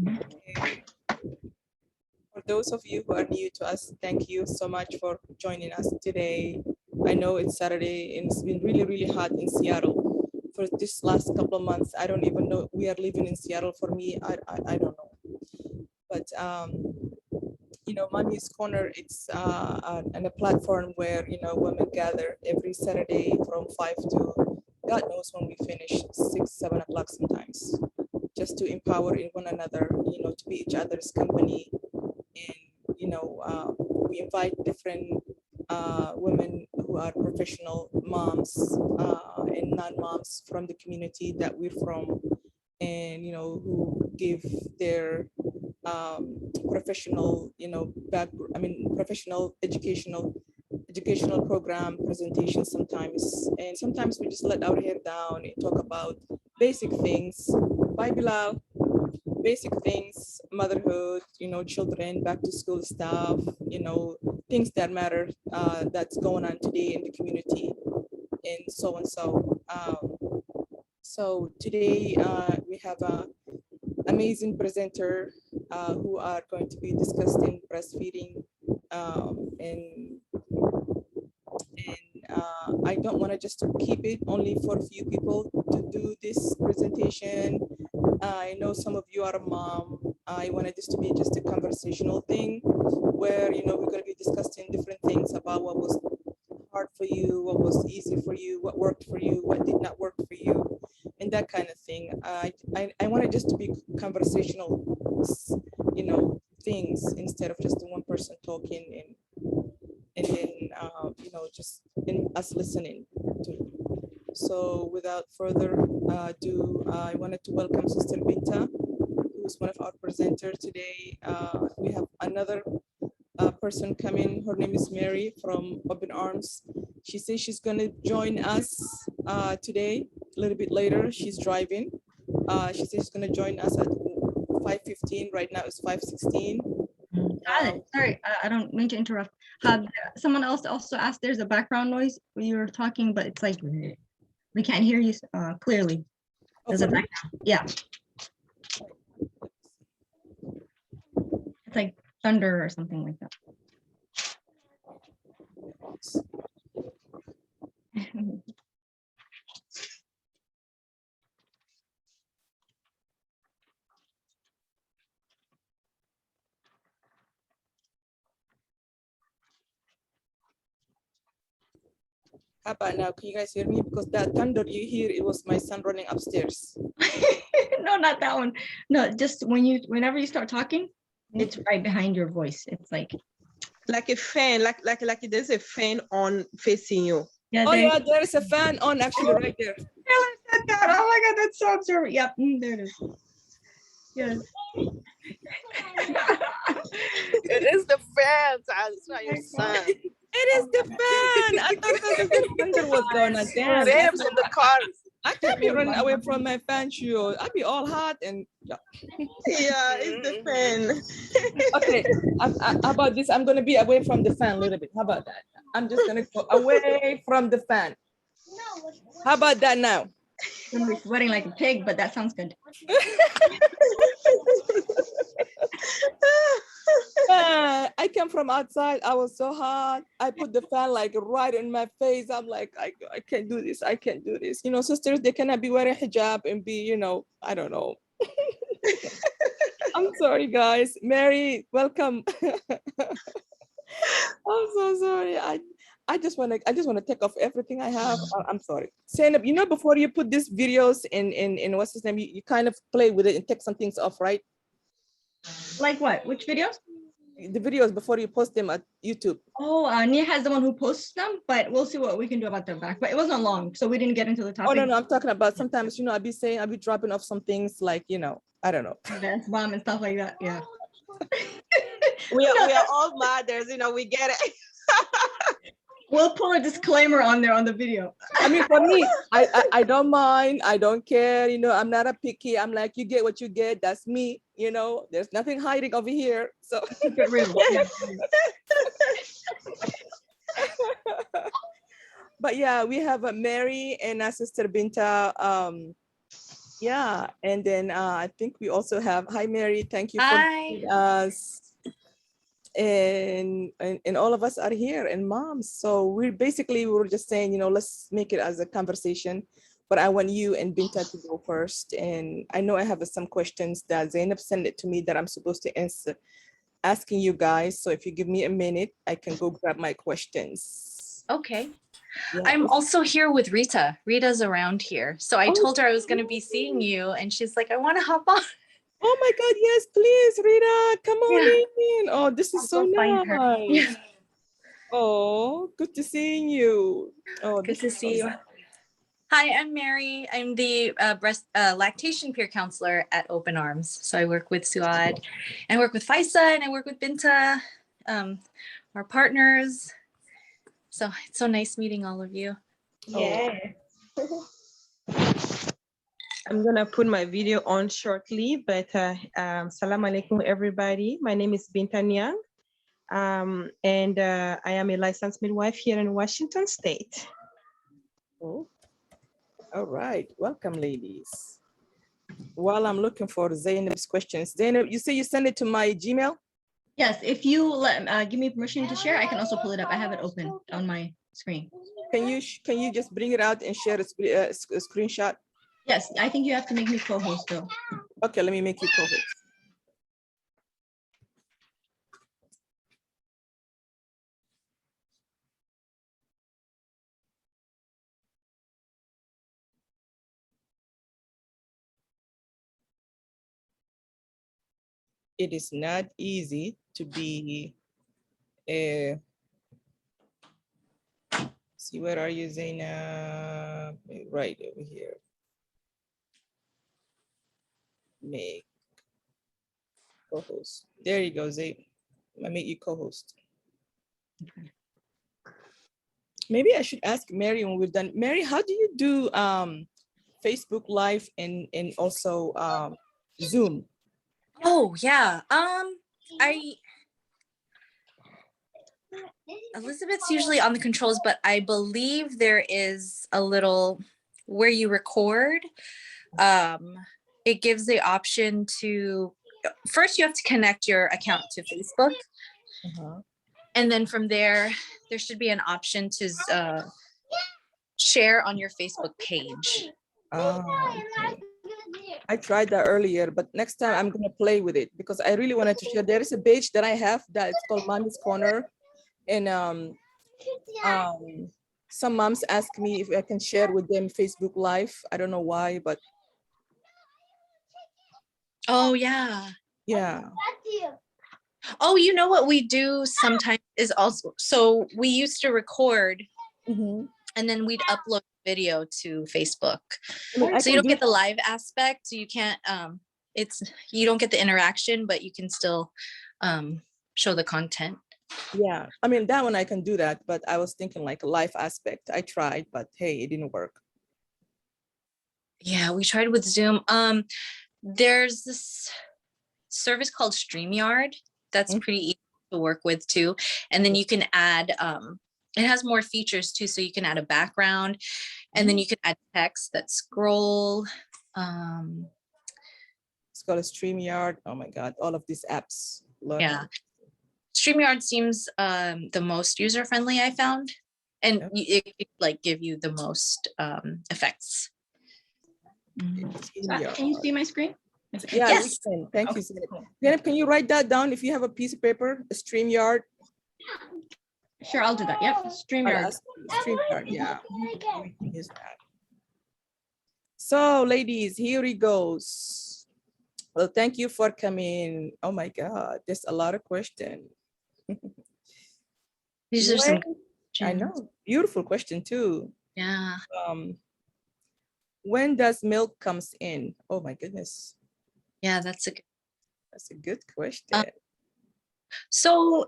Okay. For those of you who are new to us, thank you so much for joining us today. I know it's Saturday and it's been really, really hot in Seattle for this last couple of months. I don't even know. We are living in Seattle. For me, I don't know. But Mommy's Corner, it's on a platform where women gather every Saturday from 5 to God knows when we finish 6, 7 o'clock sometimes, just to empower one another, to be each other's company. And we invite different women who are professional moms and non-moms from the community that we're from, and who give their professional professional educational program presentations sometimes. And sometimes we just let our hair down and talk about basic things. Bye, Bilal. Basic things, motherhood, children, back to school stuff, things that matter, that's going on today in the community, and so and so. So today we have a amazing presenter who are going to be discussing breastfeeding, and I don't want to just keep it only for a few people to do this presentation. I know some of you are a mom. I wanted this to be just a conversational thing where, we're going to be discussing different things about what was hard for you, what was easy for you, what worked for you, what did not work for you, and that kind of thing. I want it just to be conversational, things instead of just one person talking and then, just in us listening to. So without further ado, I wanted to welcome Sister Binta, who's one of our presenters today. We have another person coming. Her name is Mary from Open Arms. She says she's going to join us today, a little bit later. She's driving. She says she's going to join us at 5:15. Right now it's 5:16. Sorry, I don't mean to interrupt. Someone else also asked, there's a background noise when you're talking, but it's like we can't hear you clearly. There's a background. Yeah. It's like thunder or something like that. How about now? Can you guys hear me? Because that thunder you hear, it was my son running upstairs. No, not that one. No, just whenever you start talking, it's right behind your voice. It's like a fan, like there's a fan on facing you. Yeah, yeah, there is a fan on actually right there. Oh my God, that's so observant. Yep, there it is. Yes. It is the fan. It's not your son. It is the fan. I thought the thunder was going on. Damn. Sam's in the car. I can't be running away from my fan shoe. I'd be all hot and yeah, it's the fan. Okay, how about this? I'm gonna be away from the fan a little bit. How about that? I'm just gonna go away from the fan. How about that now? I'm gonna be sweating like a pig, but that sounds good. I came from outside. I was so hot. I put the fan like right in my face. I'm like, I can't do this. I can't do this. Sisters, they cannot be wearing hijab and be, I don't know. I'm sorry, guys. Mary, welcome. I'm so sorry. I just want to take off everything I have. I'm sorry. Zainab, before you put these videos in what's his name, you kind of play with it and take some things off, right? Like what? Which videos? The videos before you post them at YouTube. Oh, Nia has the one who posts them, but we'll see what we can do about their back. But it wasn't long, so we didn't get into the topic. Oh no, I'm talking about sometimes, I'll be dropping off some things like, I don't know. Dance bomb and stuff like that. Yeah. we are all mothers, we get it. We'll put a disclaimer on there on the video. I mean, for me, I don't mind. I don't care. I'm not a picky. I'm like, you get what you get. That's me. There's nothing hiding over here. So get real. But yeah, we have Mary and Sister Binta. Yeah, and then I think we also have, hi Mary, thank you for Hi. joining us. And all of us are here and moms. So we were just saying, let's make it as a conversation. But I want you and Binta to go first. And I know I have some questions that Zainab sent it to me that I'm supposed to answer, asking you guys. So if you give me a minute, I can go grab my questions. Okay. Yeah. I'm also here with Rita. Rita's around here. So I Oh, told her I was going to be seeing you and she's like, I want to hop on. oh my God, yes, please, Rita, come on in. Oh, this is so I'll go find her. nice. Oh, good to seeing you. Oh, Good this to is so see you. nice. Hi, I'm Mary. I'm the lactation peer counselor at Open Arms. So I work with Suad, and I work with Faisa, and I work with Binta, our partners. So it's so nice meeting all of you. Yeah. I'm gonna put my video on shortly, but salam alaikum everybody. My name is Binta Nyang, and I am a licensed midwife here in Washington State. Oh, all right. Welcome, ladies. While I'm looking for Zainab's questions, Zainab, you say you send it to my Gmail? Yes, if you give me permission to share, I can also pull it up. I have it open on my screen. Can you just bring it out and share a screenshot? Yes, I think you have to make me co-host though. Okay, let me make you co-host. It is not easy to be a, see, where are you, Zainab? Right over here. Make co-host. There you go, Zainab. I made you co-host. Maybe I should ask Mary when we're done. Mary, how do you do Facebook Live and also Zoom? Oh yeah. Elizabeth's usually on the controls, but I believe there is a little where you record. It gives the option to, first you have to connect your account to Facebook. And then from there should be an option to share on your Facebook page. Okay. I tried that earlier, but next time I'm gonna play with it because I really wanted to share. There is a page that I have that it's called Mommy's Corner. And some moms ask me if I can share with them Facebook Live. I don't know why, but Oh yeah. yeah. Oh, you know what we do sometimes is also, so we used to record and then we'd upload video to Facebook. So you don't get the live aspect, so you can't you don't get the interaction, but you can still show the content. Yeah, I mean, that one I can do that, but I was thinking like a live aspect. I tried, but hey, it didn't work. Yeah, we tried with Zoom. There's this service called StreamYard that's pretty easy to work with too. And then you can add, it has more features too. So you can add a background and then you can add text that scroll. It's called a StreamYard. Oh my God, all of these apps. Lord. Yeah. StreamYard seems the most user-friendly I found. And it could like give you the most effects. Can you see my screen? Yeah, yes. we can. Thank you. Zainab, can you write that down if you have a piece of paper, a StreamYard? Sure, I'll do that. Yep, StreamYard. StreamYard, yeah. Use that. So ladies, here he goes. Well, thank you for coming. Oh my God, there's a lot of questions. These are some I know, beautiful question too. Yeah. When does milk comes in? Oh my goodness. Yeah, that's a good question. So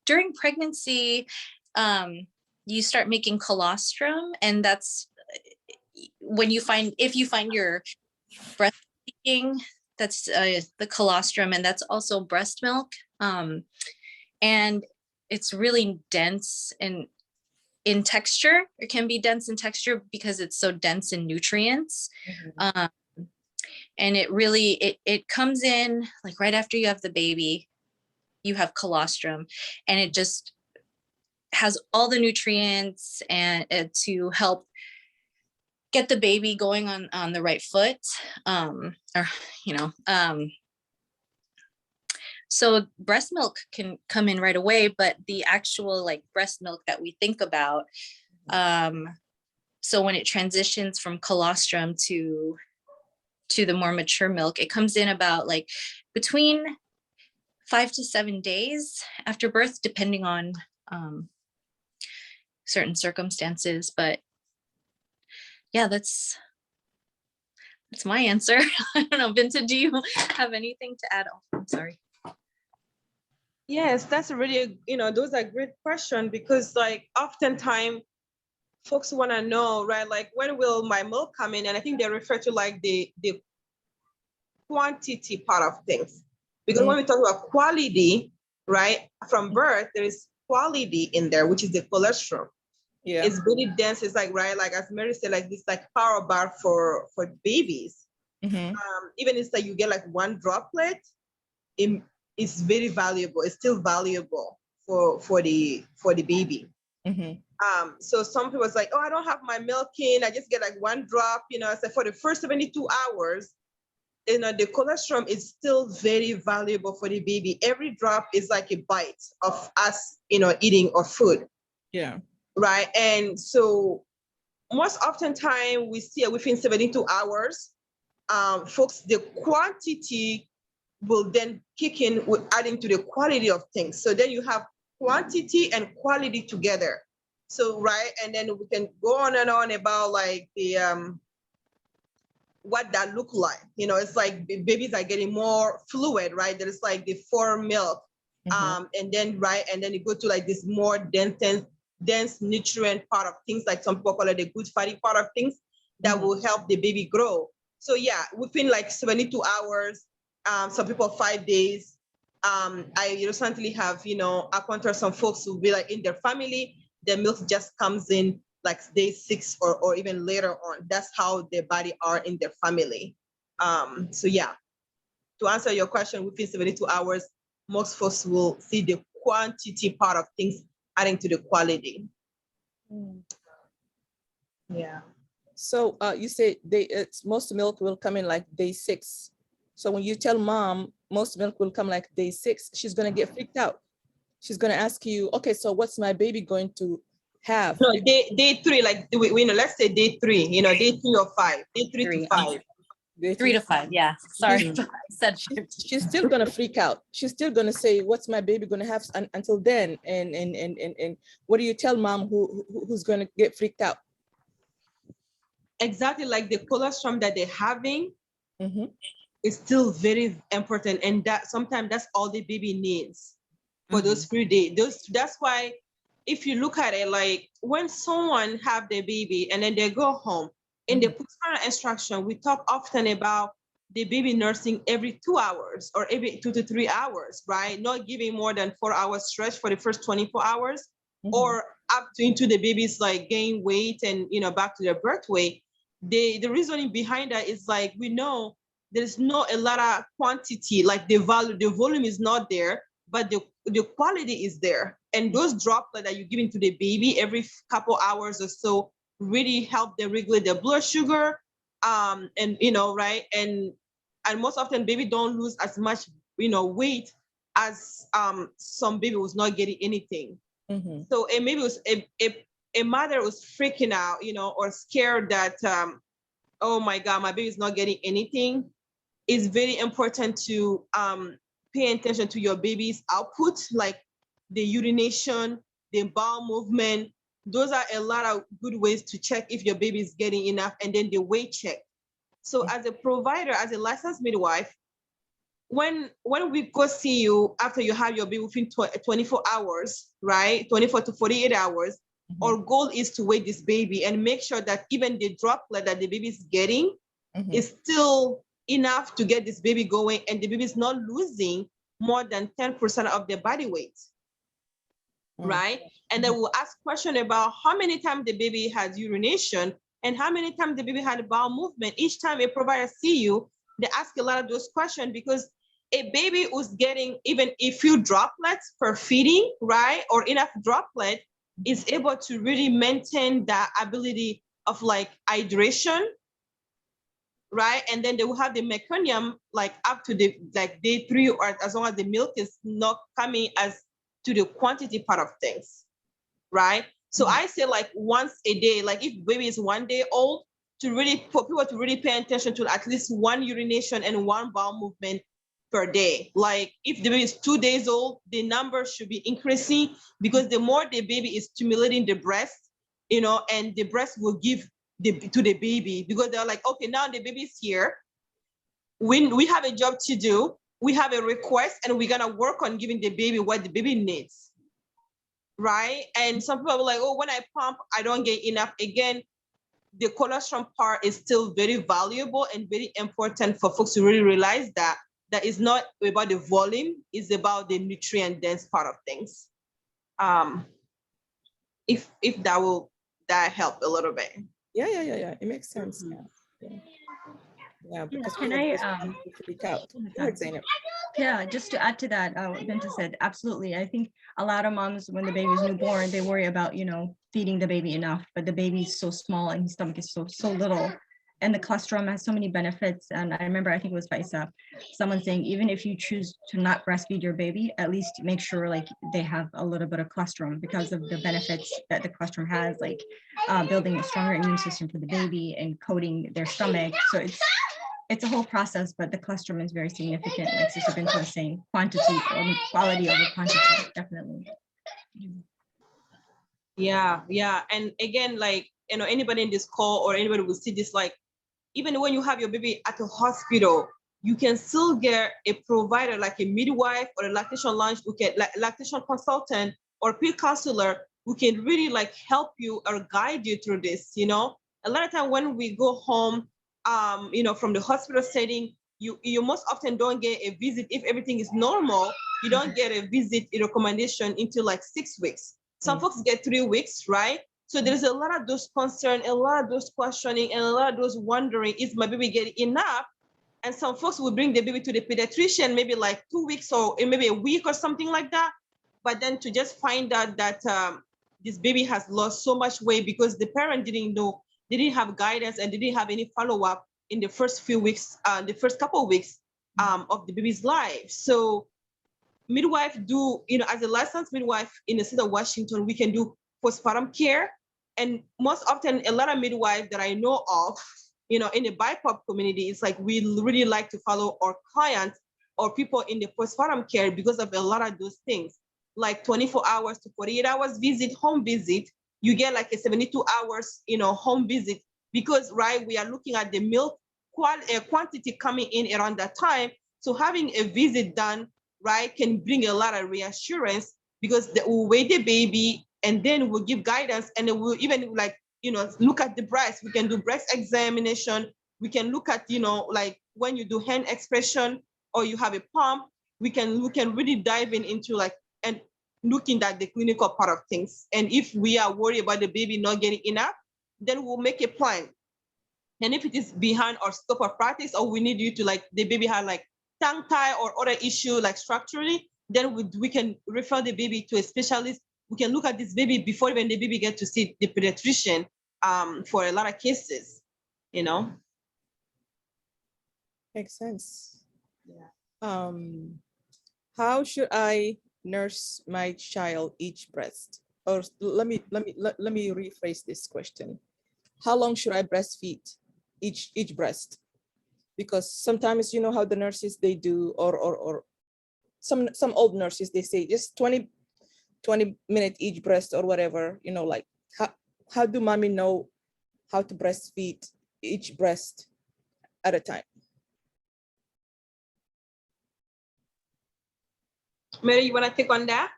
during pregnancy, you start making colostrum, and that's when if you find your breastfeeding, that's the colostrum, and that's also breast milk. And it's really dense, and in texture. It can be dense in texture because it's so dense in nutrients. And it really, it comes in like right after you have the baby, you have colostrum, and it just has all the nutrients and to help get the baby going on the right foot. So breast milk can come in right away, but the actual like breast milk that we think about, so when it transitions from colostrum to the more mature milk, it comes in about like between 5 to 7 days after birth, depending on certain circumstances. But yeah, that's my answer. I don't know, Vinta, do you have anything to add? Oh, I'm sorry. Yes, that's a really, those are great questions, because like oftentimes folks want to know, right? Like, when will my milk come in? And I think they refer to like the quantity part of things. Because when we talk about quality, right, from birth, there is quality in there, which is the cholesterol. Yeah. It's really dense. It's like, right, like as Mary said, like this like power bar for babies. Even it's like you get like one droplet, it's very valuable. It's still valuable for the baby. So some people it's like, oh, I don't have my milk in, I just get like one drop, so for the first 72 hours, the colostrum is still very valuable for the baby. Every drop is like a bite of us, eating our food. Yeah. Right. And so most often time we see within 72 hours, folks, the quantity will then kick in with adding to the quality of things. So then you have quantity and quality together. So, right. And then we can go on and on about like the, what that look like. It's like babies are getting more fluid, right? There's like the fore milk. And then, right. And then you go to like this more dense nutrient part of things, like some people call it the good fatty part of things that will help the baby grow. So yeah, within like 72 hours, some people 5 days. I recently have, encountered some folks who be like in their family, their milk just comes in like day 6 or even later on. That's how their body are in their family. So yeah, to answer your question, within 72 hours, most folks will see the quantity part of things adding to the quality. Yeah. So you say most milk will come in like day 6. So when you tell mom most milk will come like day 6, she's gonna get freaked out. She's gonna ask you, okay, so what's my baby going to have? No, day 3, like we know, let's say day 3, day 3 or 5, day 3 to 5. 3 to 5, yeah. Sorry, I said she's still gonna freak out. She's still gonna say, "What's my baby gonna have?" Until then, and what do you tell mom who's gonna get freaked out? Exactly, like the colostrum that they're having is still very important, and that sometimes that's all the baby needs for those few days. That's why, if you look at it, like when someone have their baby and then they go home, in the postpartum instruction, we talk often about the baby nursing every 2 hours or every 2 to 3 hours, right? Not giving more than 4 hours stretch for the first 24 hours, or up to into the baby's like gain weight and back to their birth weight. The reasoning behind that is like, we know there's not a lot of quantity, like the volume is not there, but the quality is there. And those droplets that you give into the baby every couple hours or so really help them regulate their blood sugar, and right, and most often baby don't lose as much weight as some baby was not getting anything. So and maybe it was a mother was freaking out, or scared that oh my God, my baby's not getting anything. It's very important to pay attention to your baby's output, like the urination, the bowel movement. Those are a lot of good ways to check if your baby is getting enough, and then the weight check. So as a provider, as a licensed midwife, when we go see you after you have your baby within 24 hours, right? 24 to 48 hours, our goal is to weigh this baby and make sure that even the droplet that the baby is getting is still enough to get this baby going, and the baby is not losing more than 10% of their body weight. right? And then we'll ask question about how many times the baby has urination and how many times the baby had a bowel movement. Each time a provider see you, they ask a lot of those questions because a baby who's getting even a few droplets per feeding, right? Or enough droplet is able to really maintain that ability of like hydration, right? And then they will have the meconium like up to the like day 3 or as long as the milk is not coming as to the quantity part of things, right? So I say like once a day, like if baby is 1 day old, to really for people to really pay attention to at least 1 urination and 1 bowel movement per day. Like if the baby is 2 days old, the number should be increasing because the more the baby is stimulating the breast, you know, and the breast will give to the baby because they're like, okay, now the baby's here. We have a job to do. We have a request and we're gonna work on giving the baby what the baby needs, right? And some people are like, oh, when I pump, I don't get enough. Again, the colostrum part is still very valuable and very important for folks to really realize that is not about the volume, it's about the nutrient dense part of things. If that help a little bit. Yeah. It makes sense. Yeah, because can I freak out. Go ahead, Zainab. Yeah, just to add to that, what Binta said, absolutely. I think a lot of moms, when the baby's newborn, they worry about, you know, feeding the baby enough, but the baby's so small and his stomach is so little. And the colostrum has so many benefits. And I remember, I think it was Faisa, someone saying, even if you choose to not breastfeed your baby, at least make sure like they have a little bit of colostrum because of the benefits that the colostrum has, like building a stronger immune system for the baby and coating their stomach. So it's a whole process, but the colostrum is very significant, like Sister Binta was saying, quantity or quality over quantity, definitely. Yeah. And again, like, you know, anybody in this call or anybody will see this, like, even when you have your baby at a hospital, you can still get a provider like a midwife or a lactation lounge, lactation consultant or peer counselor who can really like help you or guide you through this, you know? A lot of time when we go home, you know, from the hospital setting, you most often don't get a visit. If everything is normal, you don't get a visit, a recommendation into like 6 weeks. Some folks get 3 weeks, right? So there's a lot of those concerns, a lot of those questioning, and a lot of those wondering, is my baby getting enough? And some folks will bring the baby to the pediatrician, maybe like 2 weeks or maybe a week or something like that. But then to just find out that this baby has lost so much weight because the parent didn't know, they didn't have guidance and they didn't have any follow-up in the first few weeks, the first couple of weeks of the baby's life. So midwife do, you know, as a licensed midwife in the state of Washington, we can do postpartum care. And most often, a lot of midwives that I know of, you know, in the BIPOC community, it's like we really like to follow our clients or people in the postpartum care because of a lot of those things, like 24 hours to 48 hours visit, home visit. You get like a 72 hours, you know, home visit because, right, we are looking at the milk quantity coming in around that time. So having a visit done, right, can bring a lot of reassurance because we'll weigh the baby and then we'll give guidance and then we'll even like, you know, look at the breast. We can do breast examination. We can look at, you know, like when you do hand expression or you have a pump, we can really dive into like and looking at the clinical part of things. And if we are worried about the baby not getting enough, then we'll make a plan. And if it is behind our scope of practice or we need you to like the baby have like tongue tie or other issue like structurally, then we can refer the baby to a specialist. We can look at this baby before even the baby get to see the pediatrician for a lot of cases, you know. Makes sense. Yeah. How should I nurse my child each breast? Or let me rephrase this question. How long should I breastfeed each breast? Because sometimes, you know how the nurses they do, or some old nurses, they say just 20 minutes each breast or whatever, you know, like how do mommy know how to breastfeed each breast at a time? Mary, you want to take on that?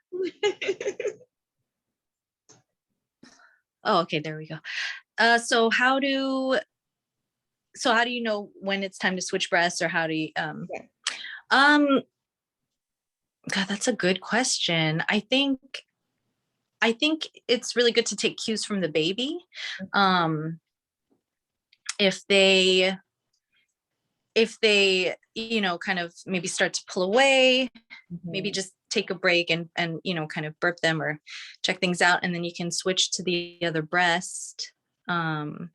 Oh, okay, there we go. So how do you know when it's time to switch breasts, or how do you God, that's a good question. I think I think it's really good to take cues from the baby. If they, you know, kind of maybe start to pull away, maybe just take a break and, you know, kind of burp them or check things out. And then you can switch to the other breast. But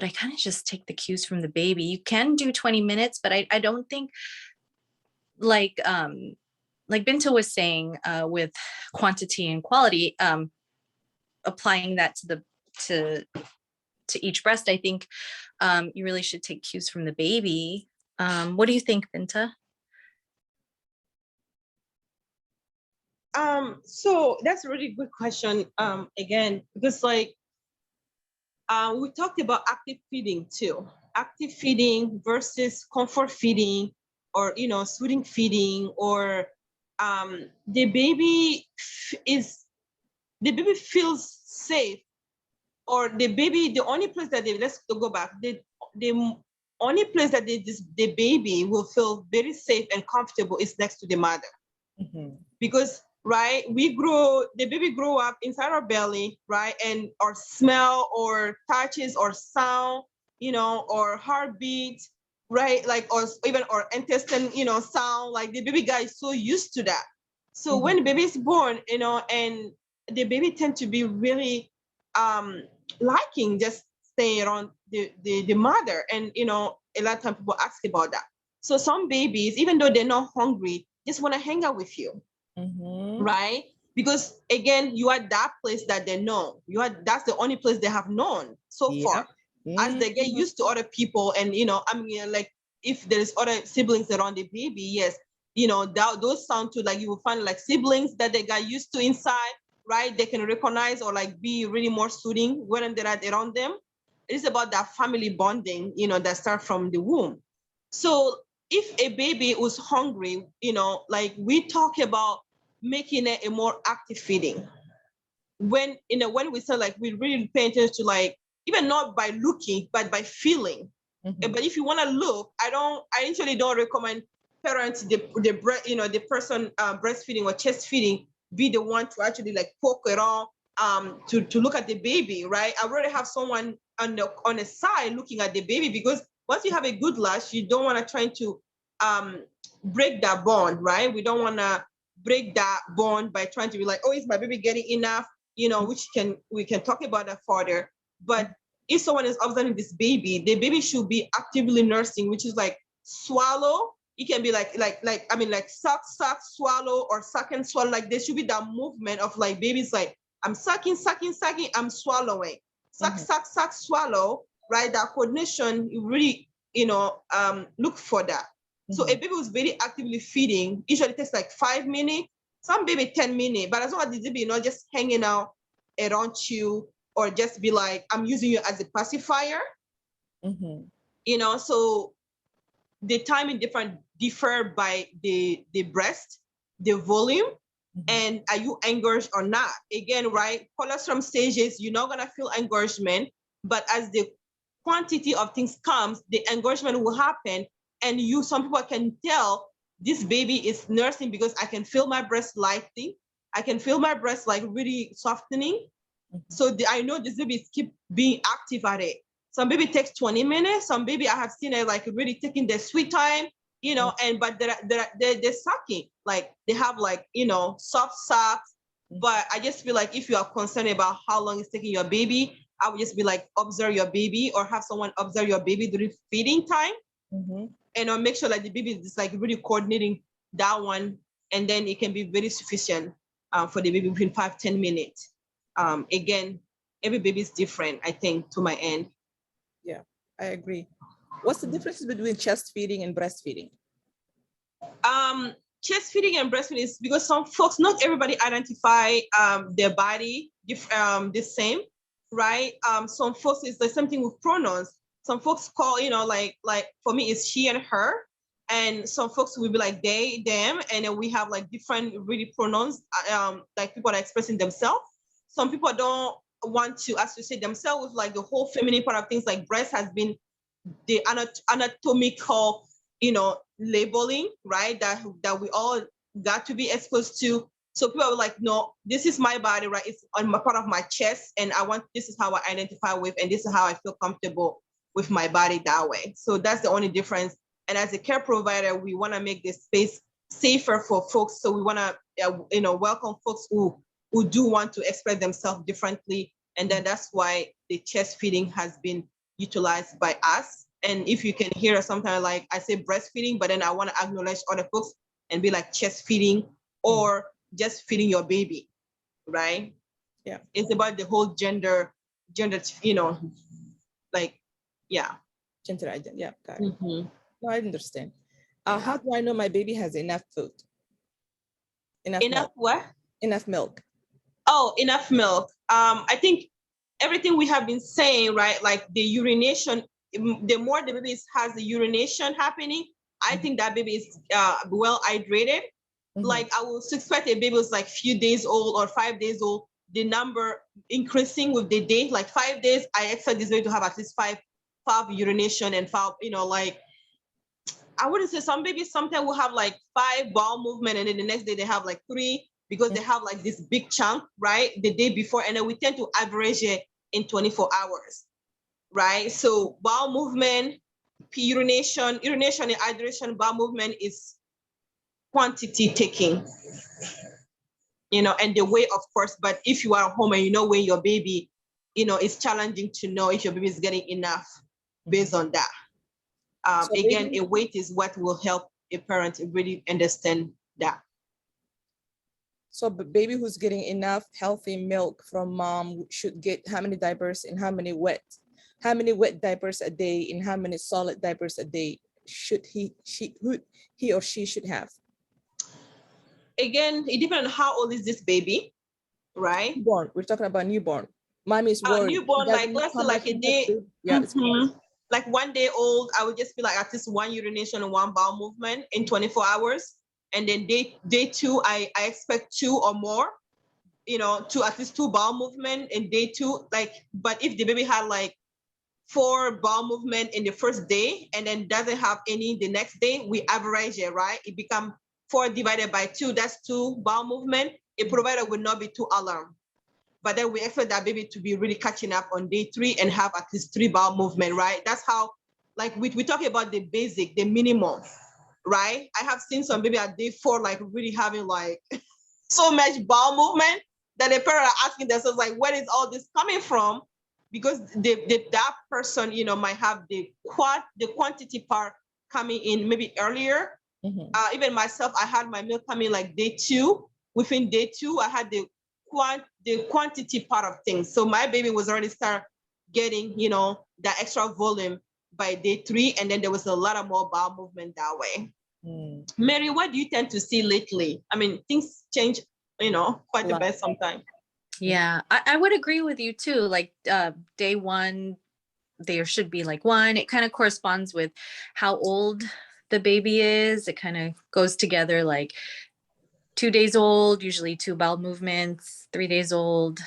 I kind of just take the cues from the baby. You can do 20 minutes, but I don't think like Binta was saying, with quantity and quality, applying that to each breast, I think you really should take cues from the baby. What do you think, Binta? So that's a really good question. Again, because like we talked about active feeding too. Active feeding versus comfort feeding, or you know, soothing feeding, or the baby feels safe, or the only place that let's go back, the only place that the baby will feel very safe and comfortable is next to the mother. Because right, the baby grow up inside our belly, right, and our smell or touches or sound, you know, or heartbeat, right, like, or even our intestine, you know, sound, like the baby guy is so used to that. So when the baby is born, you know, and the baby tend to be really liking just staying around the mother, and you know, a lot of times people ask about that. So some babies, even though they're not hungry, just want to hang out with you. Right? Because again, you are that place that they know. That's the only place they have known so far. As they get used to other people, and you know, I mean, like if there's other siblings around the baby, yes, you know, those sound to, like, you will find like siblings that they got used to inside, right? They can recognize or like be really more soothing when they're around them. It's about that family bonding, you know, that start from the womb. So if a baby was hungry, you know, like we talk about making it a more active feeding. When we say, like, we really pay attention to, like, even not by looking, but by feeling. But if you want to look, I usually don't recommend parents, the person breastfeeding or chest feeding, be the one to actually like poke around to look at the baby, right? I already have someone on the side looking at the baby, because once you have a good latch, you don't want to try to break that bond, right? We don't want to break that bond by trying to be like, oh, is my baby getting enough? You know, we can talk about that further. But if someone is observing this baby, the baby should be actively nursing, which is like swallow. It can be like suck, swallow, or suck and swallow. Like there should be that movement of like babies like, I'm sucking, I'm swallowing. Suck, suck, swallow, right? That coordination, you really, look for that. So a baby who's very actively feeding usually takes like 5 minutes, some baby 10 minutes, but as long as the baby not just hanging out around you, or just be like, I'm using you as a pacifier. So the timing differ by the breast, the volume, and are you engorged or not? Again, right, colostrum stages, you're not gonna feel engorgement, but as the quantity of things comes, the engorgement will happen. And some people can tell this baby is nursing because I can feel my breast lightly. I can feel my breast like really softening. So I know this baby keep being active at it. Some baby takes 20 minutes. Some baby I have seen it like really taking their sweet time, but they're sucking. Like they have like, soft sucks. But I just feel like if you are concerned about how long it's taking your baby, I would just be like, observe your baby, or have someone observe your baby during feeding time. And make sure like the baby is like really coordinating that one. And then it can be very sufficient for the baby within 5-10 minutes. Again, every baby is different, I think, to my end. Yeah, I agree. What's the difference between chest feeding and breastfeeding? Chest feeding and breastfeeding is because some folks, not everybody identify their body the same, right? Some folks, it's the same thing with pronouns. Some folks call, like for me, it's she and her. And some folks will be like they, them. And then we have like different really pronouns, like people are expressing themselves. Some people don't want to associate themselves with like the whole feminine part of things, like breast has been the anatomical, labeling, right? That we all got to be exposed to. So people are like, no, this is my body, right? It's on my part of my chest, and this is how I identify with, and this is how I feel comfortable with my body that way. So that's the only difference. And as a care provider, we want to make this space safer for folks. So we want to, welcome folks who do want to express themselves differently. And then that's why the chest feeding has been utilized by us. And if you can hear us sometimes, like I say breastfeeding, but then I want to acknowledge other folks and be like chest feeding or just feeding your baby, right? Yeah. It's about the whole gender, like, yeah. Gender identity. Yeah, got it. Mm-hmm. No, I understand. How do I know my baby has enough food? Enough milk. What? Enough milk. Oh, enough milk. I think everything we have been saying, right? Like the urination, the more the baby has the urination happening, I think that baby is well hydrated. Like I will suspect a baby was like few days old or 5 days old, the number increasing with the day. Like 5 days, I expect this baby to have at least five urination and five, like I wouldn't say some babies sometimes will have like 5 bowel movement and then the next day they have like 3 because they have like this big chunk, right? The day before, and then we tend to average it in 24 hours, right? So bowel movement, urination and hydration, bowel movement is quantity taking, and the way, of course, but if you are home and weigh your baby, it's challenging to know if your baby is getting enough based on that. So again, baby, a weight is what will help a parent really understand that. So baby who's getting enough healthy milk from mom should get how many diapers and how many wet diapers a day and how many solid diapers a day should he or she should have? Again, it depends on how old is this baby, right? Newborn. We're talking about newborn. Mommy is worried. Newborn, like let's say like a day, like 1 day old, I would just feel like at least 1 urination and 1 bowel movement in 24 hours. And then day 2, I expect 2 or more, to at least 2 bowel movement in day 2. Like, but if the baby had like 4 bowel movement in the first day and then doesn't have any the next day, we average it, right? It becomes 4 divided by 2, that's 2 bowel movement. A provider would not be too alarmed. But then we expect that baby to be really catching up on day 3 and have at least 3 bowel movement, right? That's how, like we talk about the basic, the minimum, right? I have seen some baby at day 4, like really having like so much bowel movement that the parent are asking themselves, like, where is all this coming from? Because that person, might have the quantity part coming in maybe earlier. Even myself, I had my milk coming like day 2. Within day 2, I had the quantity part of things. So my baby was already start getting, that extra volume by day 3, and then there was a lot of more bowel movement that way. Mary, what do you tend to see lately? I mean, things change, quite a bit sometimes. Yeah, I would agree with you too. Like day 1, there should be like 1. It kind of corresponds with how old the baby is. It kind of goes together, like 2 days old, usually 2 bowel movements, 3 days old,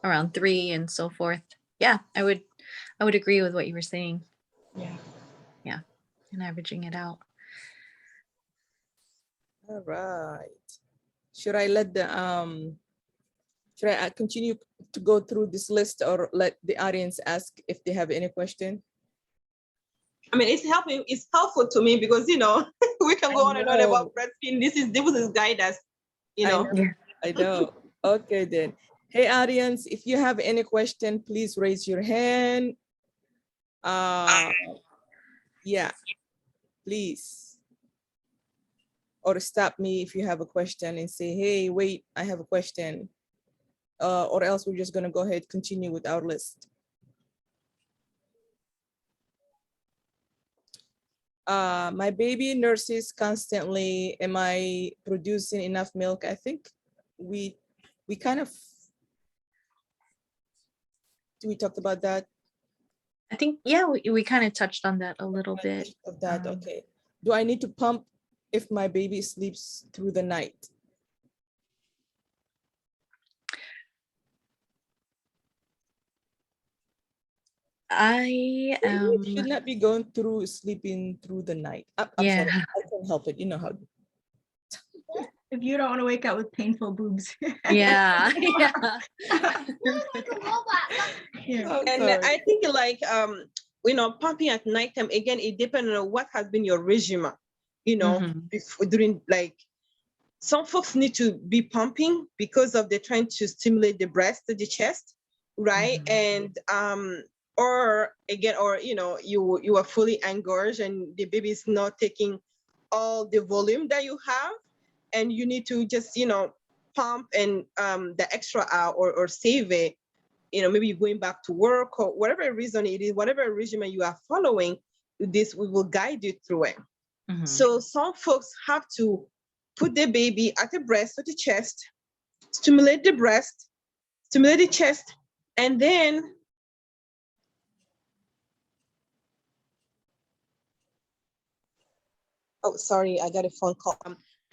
around 3, and so forth. Yeah, I would agree with what you were saying. Yeah, and averaging it out. All right. Should I continue to go through this list or let the audience ask if they have any question? I mean, it's helpful to me because, we can go on and on about breastfeeding. This is guide us, I know. Okay, then. Hey, audience, if you have any question, please raise your hand. Yeah, please. Or stop me if you have a question and say, hey, wait, I have a question. Or else we're just gonna go ahead, continue with our list. My baby nurses constantly. Am I producing enough milk? I think we kind of, we talked about that. I think, yeah, we kind of touched on that a little bit. Of that, okay. Do I need to pump if my baby sleeps through the night? I should not be going through sleeping through the night. I'm yeah. sorry, I can't help it. You know how. If you don't want to wake up with painful boobs. Yeah. Yeah. Yeah. Oh, And sorry. I think like pumping at nighttime, again, it depends on what has been your regime, Mhm. before, during, like, some folks need to be pumping because of they're trying to stimulate the breast, the chest, right? Mhm. And or again, or you are fully engorged and the baby is not taking all the volume that you have, and you need to just pump and the extra hour, or save it. Maybe you're going back to work or whatever reason it is, whatever regimen you are following, this we will guide you through it. Mhm. So some folks have to put the baby at the breast or the chest, stimulate the breast, stimulate the chest, and then oh, sorry, I got a phone call.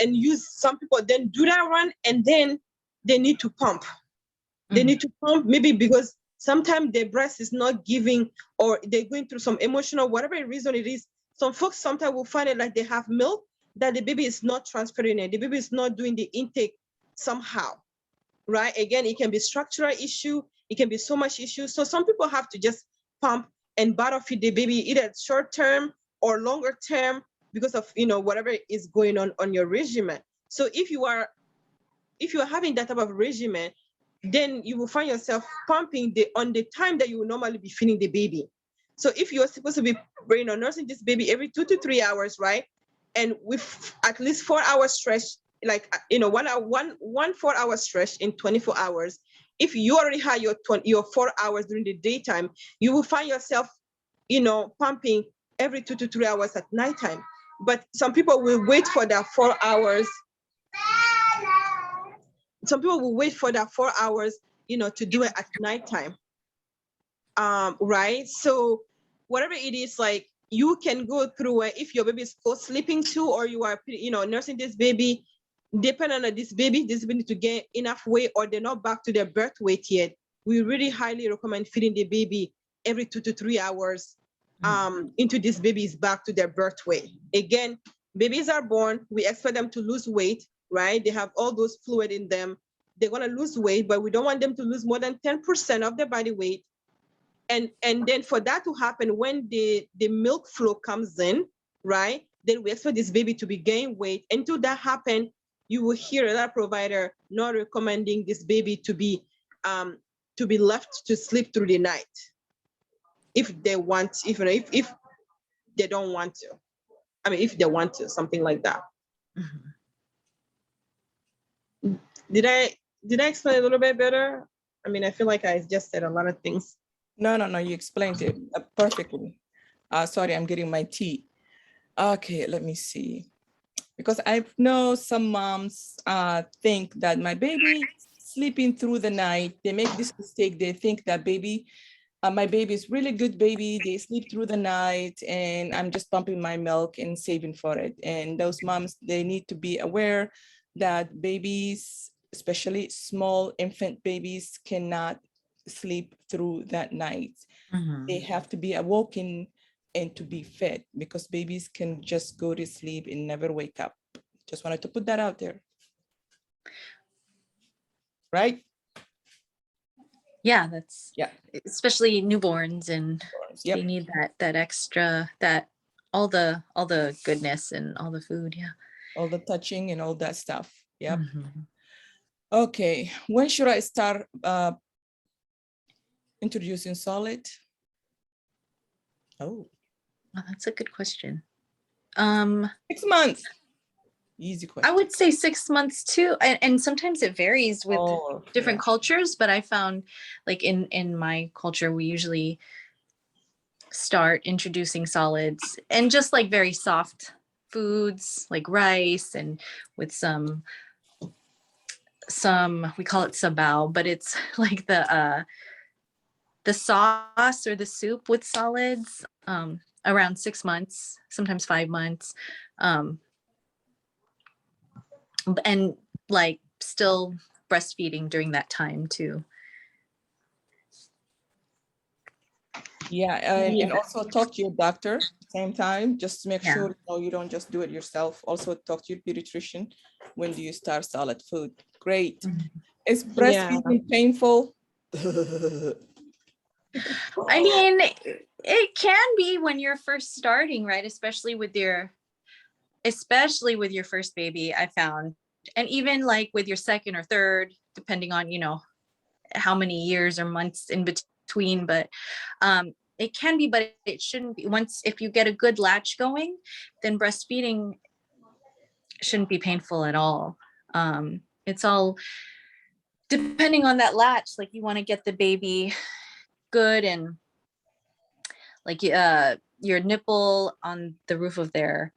And use, some people then do that one, and then they need to pump. They need to pump, maybe because sometimes their breast is not giving, or they're going through some emotional, whatever reason it is. Some folks sometimes will find it like they have milk, that the baby is not transferring it. The baby is not doing the intake somehow, right? Again, it can be structural issue. It can be so much issue. So some people have to just pump and bottle feed the baby, either short term or longer term, because of whatever is going on your regimen. So if you are having that type of regimen, then you will find yourself pumping on the time that you would normally be feeding the baby. So if you're supposed to be nursing this baby every 2 to 3 hours, right? And with at least 4 hours stretch, like 1 4 hour stretch in 24 hours, if you already had your 4 hours during the daytime, you will find yourself pumping every 2 to 3 hours at nighttime. But some people will wait for that 4 hours. Some people will wait for that 4 hours, to do it at nighttime. Right? So whatever it is, like, you can go through it if your baby is co-sleeping too, or you are, nursing this baby. Depending on this baby to gain enough weight, or they're not back to their birth weight yet. We really highly recommend feeding the baby every 2 to 3 hours into this baby's back to their birth weight. Again, babies are born, we expect them to lose weight, right? They have all those fluid in them. They're gonna lose weight, but we don't want them to lose more than 10% of their body weight. And then for that to happen, when the milk flow comes in, right? Then we expect this baby to be gain weight. Until that happen, you will hear another provider not recommending this baby to be left to sleep through the night, if they want, if they don't want to. I mean, if they want to, something like that. Did I explain a little bit better? I mean, I feel like I just said a lot of things. No, you explained it perfectly. Sorry, I'm getting my tea. Okay, let me see. Because I know some moms think that my baby sleeping through the night, they make this mistake. They think that my baby is really good baby. They sleep through the night and I'm just pumping my milk and saving for it. And those moms, they need to be aware that babies, especially small infant babies, cannot sleep through that night. They have to be awoken and to be fed, because babies can just go to sleep and never wake up. Just wanted to put that out there. Right? Yeah, that's, Yeah. especially newborns, and Yep. they need that extra, that all the goodness and all the food. Yeah. All the touching and all that stuff. Yep. Mhm. Okay. When should I start introducing solid? Oh, Oh, that's a good question. 6 months. Easy question. I would say 6 months too, and sometimes it varies with different yeah. cultures. But I found, like in my culture, we usually start introducing solids and just like very soft foods like rice, and with some we call it sabao, but it's like the sauce or the soup with solids, around 6 months, sometimes 5 months, and like still breastfeeding during that time too. Yeah, and also talk to your doctor same time, just to make Yeah. sure you don't just do it yourself. Also talk to your pediatrician when do you start solid food. Great. Is Yeah. breastfeeding painful? I mean, it can be when you're first starting, right? Especially with your first baby, I found. And even like with your second or third, depending on, how many years or months in between, but it can be, but it shouldn't be. Once, if you get a good latch going, then breastfeeding shouldn't be painful at all. It's all depending on that latch. Like, you want to get the baby good, and like your nipple on the roof of their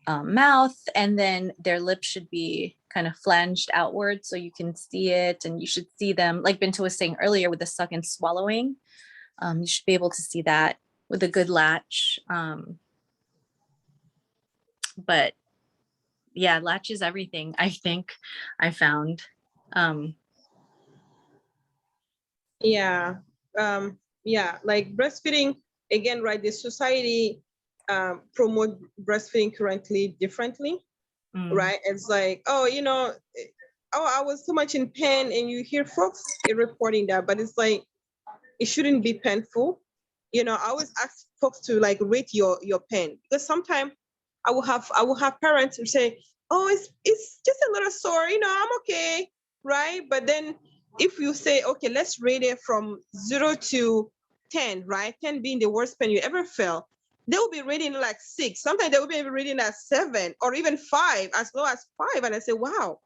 mouth, and then their lips should be kind of flanged outward so you can see it, and you should see them, like Binta was saying earlier, with the suck and swallowing. You should be able to see that with a good latch. But yeah, latch is everything, I think. I found. Yeah. Yeah, like breastfeeding, again, right? The society promote breastfeeding currently differently, right? It's like, oh, I was so much in pain, and you hear folks reporting that, but it's like, it shouldn't be painful. I always ask folks to like rate your pain, because sometimes I will have parents who say, oh, it's just a little sore, I'm okay, right? But then if you say, okay, let's rate it from 0 to 10, right? 10 being the worst pain you ever felt, they will be rating like 6. Sometimes they will be rating at 7 or even 5, as low as 5. And I say, wow,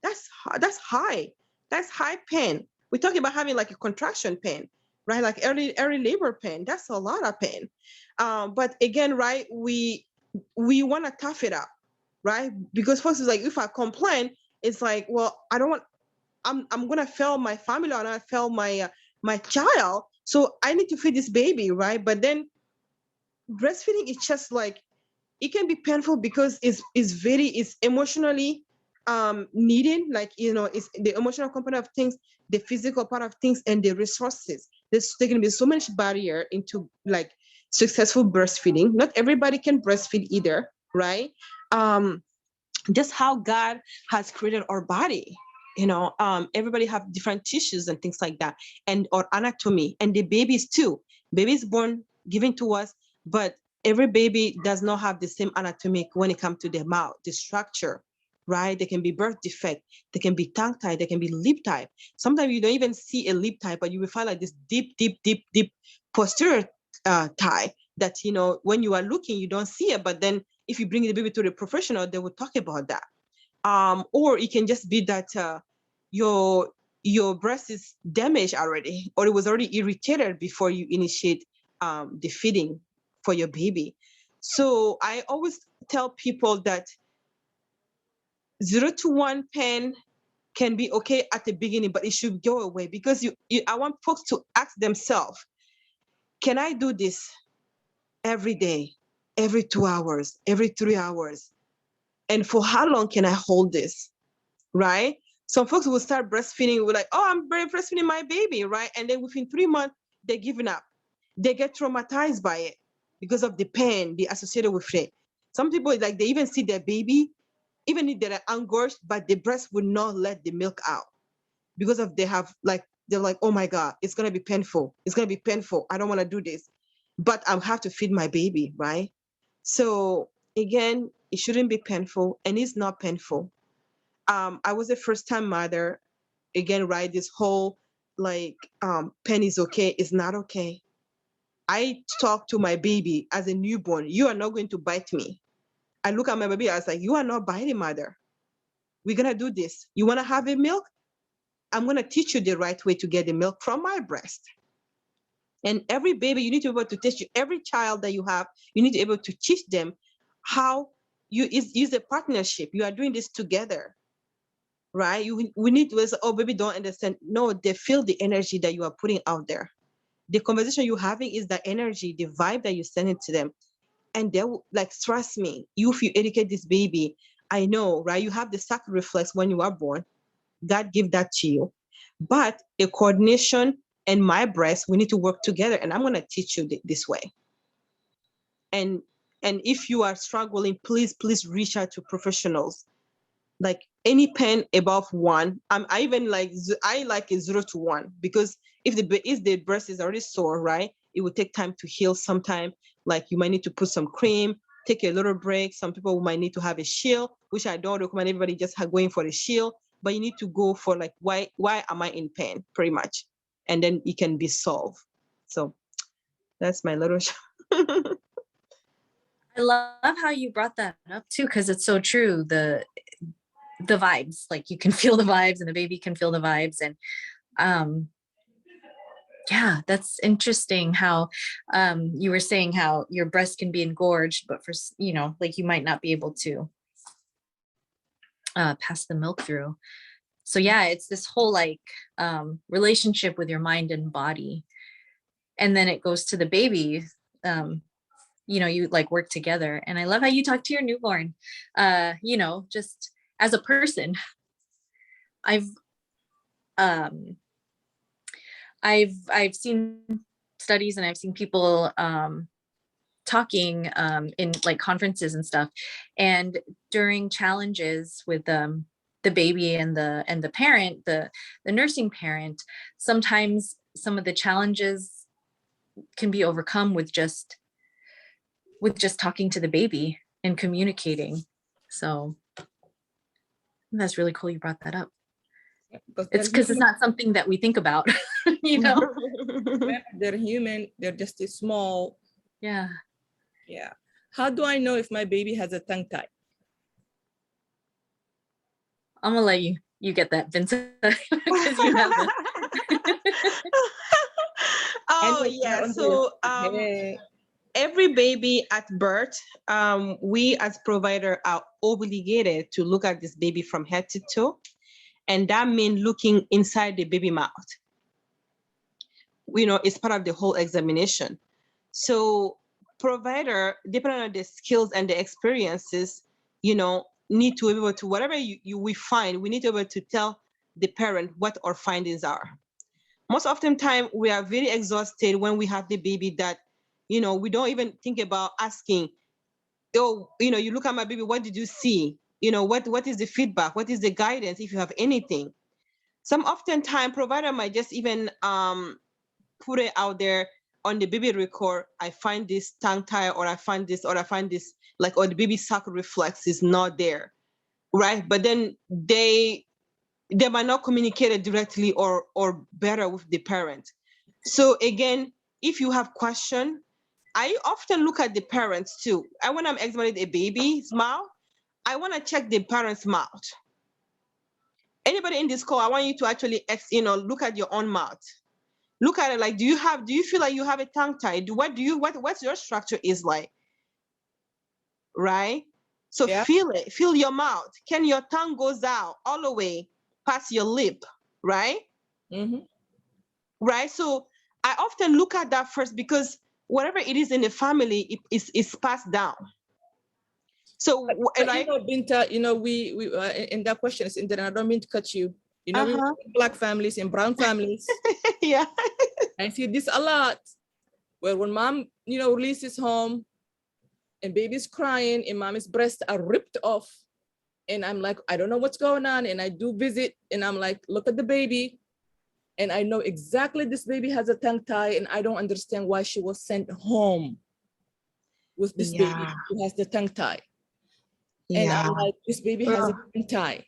that's high. That's high pain. We're talking about having like a contraction pain, right? Like early labor pain. That's a lot of pain. But again, right, we want to tough it up, right? Because folks is like, if I complain, it's like, well, I don't want. I'm gonna fail my family, or I fail my child. So I need to feed this baby, right? But then breastfeeding is just like, it can be painful because it's emotionally needing, like, it's the emotional component of things, the physical part of things, and the resources. There's going to be so much barrier into like successful breastfeeding. Not everybody can breastfeed either, right? Just how God has created our body. Everybody have different tissues and things like that, and or anatomy, and the babies too. Babies born given to us, but every baby does not have the same anatomic when it comes to their mouth, the structure, right? They can be birth defect, they can be tongue tie, they can be lip tie. Sometimes you don't even see a lip tie, but you will find like this deep, deep, deep, deep posterior tie that, when you are looking, you don't see it. But then if you bring the baby to the professional, they will talk about that. Or it can just be that your breast is damaged already, or it was already irritated before you initiate the feeding for your baby. So I always tell people that 0 to 1 pain can be okay at the beginning, but it should go away, because I want folks to ask themselves, can I do this every day, every 2 hours, every 3 hours? And for how long can I hold this? Right? Some folks will start breastfeeding, we're like, oh, I'm breastfeeding my baby, right? And then within 3 months, they're giving up. They get traumatized by it because of the pain they associated with it. Some people, like, they even see their baby, even if they're engorged, but the breast would not let the milk out because of they're like, oh my God, it's gonna be painful. It's gonna be painful. I don't want to do this, but I have to feed my baby, right? So again, it shouldn't be painful, and it's not painful. I was a first-time mother. Again, right? This whole like pain is okay, is not okay. I talk to my baby as a newborn. You are not going to bite me. I look at my baby, I was like, you are not biting, mother. We're gonna do this. You wanna have a milk? I'm gonna teach you the right way to get the milk from my breast. And every baby, you need to be able to teach you. Every child that you have, you need to be able to teach them how you use a partnership. You are doing this together, right? We need to say, oh, baby, don't understand. No, they feel the energy that you are putting out there. The conversation you're having is the energy, the vibe that you're sending to them. And they will, like, trust me, if you educate this baby, I know, right? You have the sac reflex when you are born. God give that to you. But a coordination and my breast, we need to work together, and I'm going to teach you this way. And if you are struggling, please reach out to professionals. Like any pain above 1, I even like a 0 to 1, because if the breast is already sore, right, it will take time to heal. Sometime, like you might need to put some cream, take a little break. Some people might need to have a shield, which I don't recommend everybody just going for a shield, but you need to go for like, why am I in pain, pretty much, and then it can be solved. So that's my little I love how you brought that up too, because it's so true. The vibes, like you can feel the vibes, and the baby can feel the vibes. And yeah, that's interesting how you were saying how your breast can be engorged, but for, you know, like you might not be able to pass the milk through. So yeah, it's this whole like relationship with your mind and body. And then it goes to the baby. You know, you like work together. And I love how you talk to your newborn, you know, just as a person. I've seen studies, and I've seen people talking in like conferences and stuff. And during challenges with the baby and the parent, the nursing parent, sometimes some of the challenges can be overcome with just talking to the baby and communicating. So that's really cool you brought that up. It's because it's not something that we think about, you know. They're human, they're just a small. Yeah. How do I know if my baby has a tongue tie? I'm gonna let you get that, Vincent. Because you have it. Oh yeah, so every baby at birth, we as provider are obligated to look at this baby from head to toe, and that means looking inside the baby mouth. You know, it's part of the whole examination. So provider, depending on the skills and the experiences, you know, need to be able to, whatever we find, we need to be able to tell the parent what our findings are. Most often time, we are very exhausted when we have the baby that, you know, we don't even think about asking, oh, you know, you look at my baby, what did you see? You know, what is the feedback? What is the guidance, if you have anything? Some often time, provider might just even put it out there on the baby record. I find this tongue tie, or I find this, like, or the baby suck reflex is not there, right? But then they might not communicate it directly or better with the parent. So again, if you have question, I often look at the parents too. When I'm examining a baby's mouth, I want to check the parent's mouth. Anybody in this call, I want you to actually, look at your own mouth. Look at it, like, do you feel like you have a tongue tie? What's your structure is like, right? So feel it, feel your mouth. Can your tongue goes out all the way past your lip, right? Mm-hmm. Right. So I often look at that first, because whatever it is in the family, it's passed down. So, but you know, Binta, you know, we in that question is, and I don't mean to cut you. You know, we work in Black families and brown families. Yeah. I see this a lot, where when mom, you know, releases home and baby's crying and mommy's breasts are ripped off. And I'm like, I don't know what's going on. And I do visit, and I'm like, look at the baby. And I know exactly this baby has a tongue tie, and I don't understand why she was sent home with this baby who has the tongue tie. And I'm like, this baby has a tongue tie.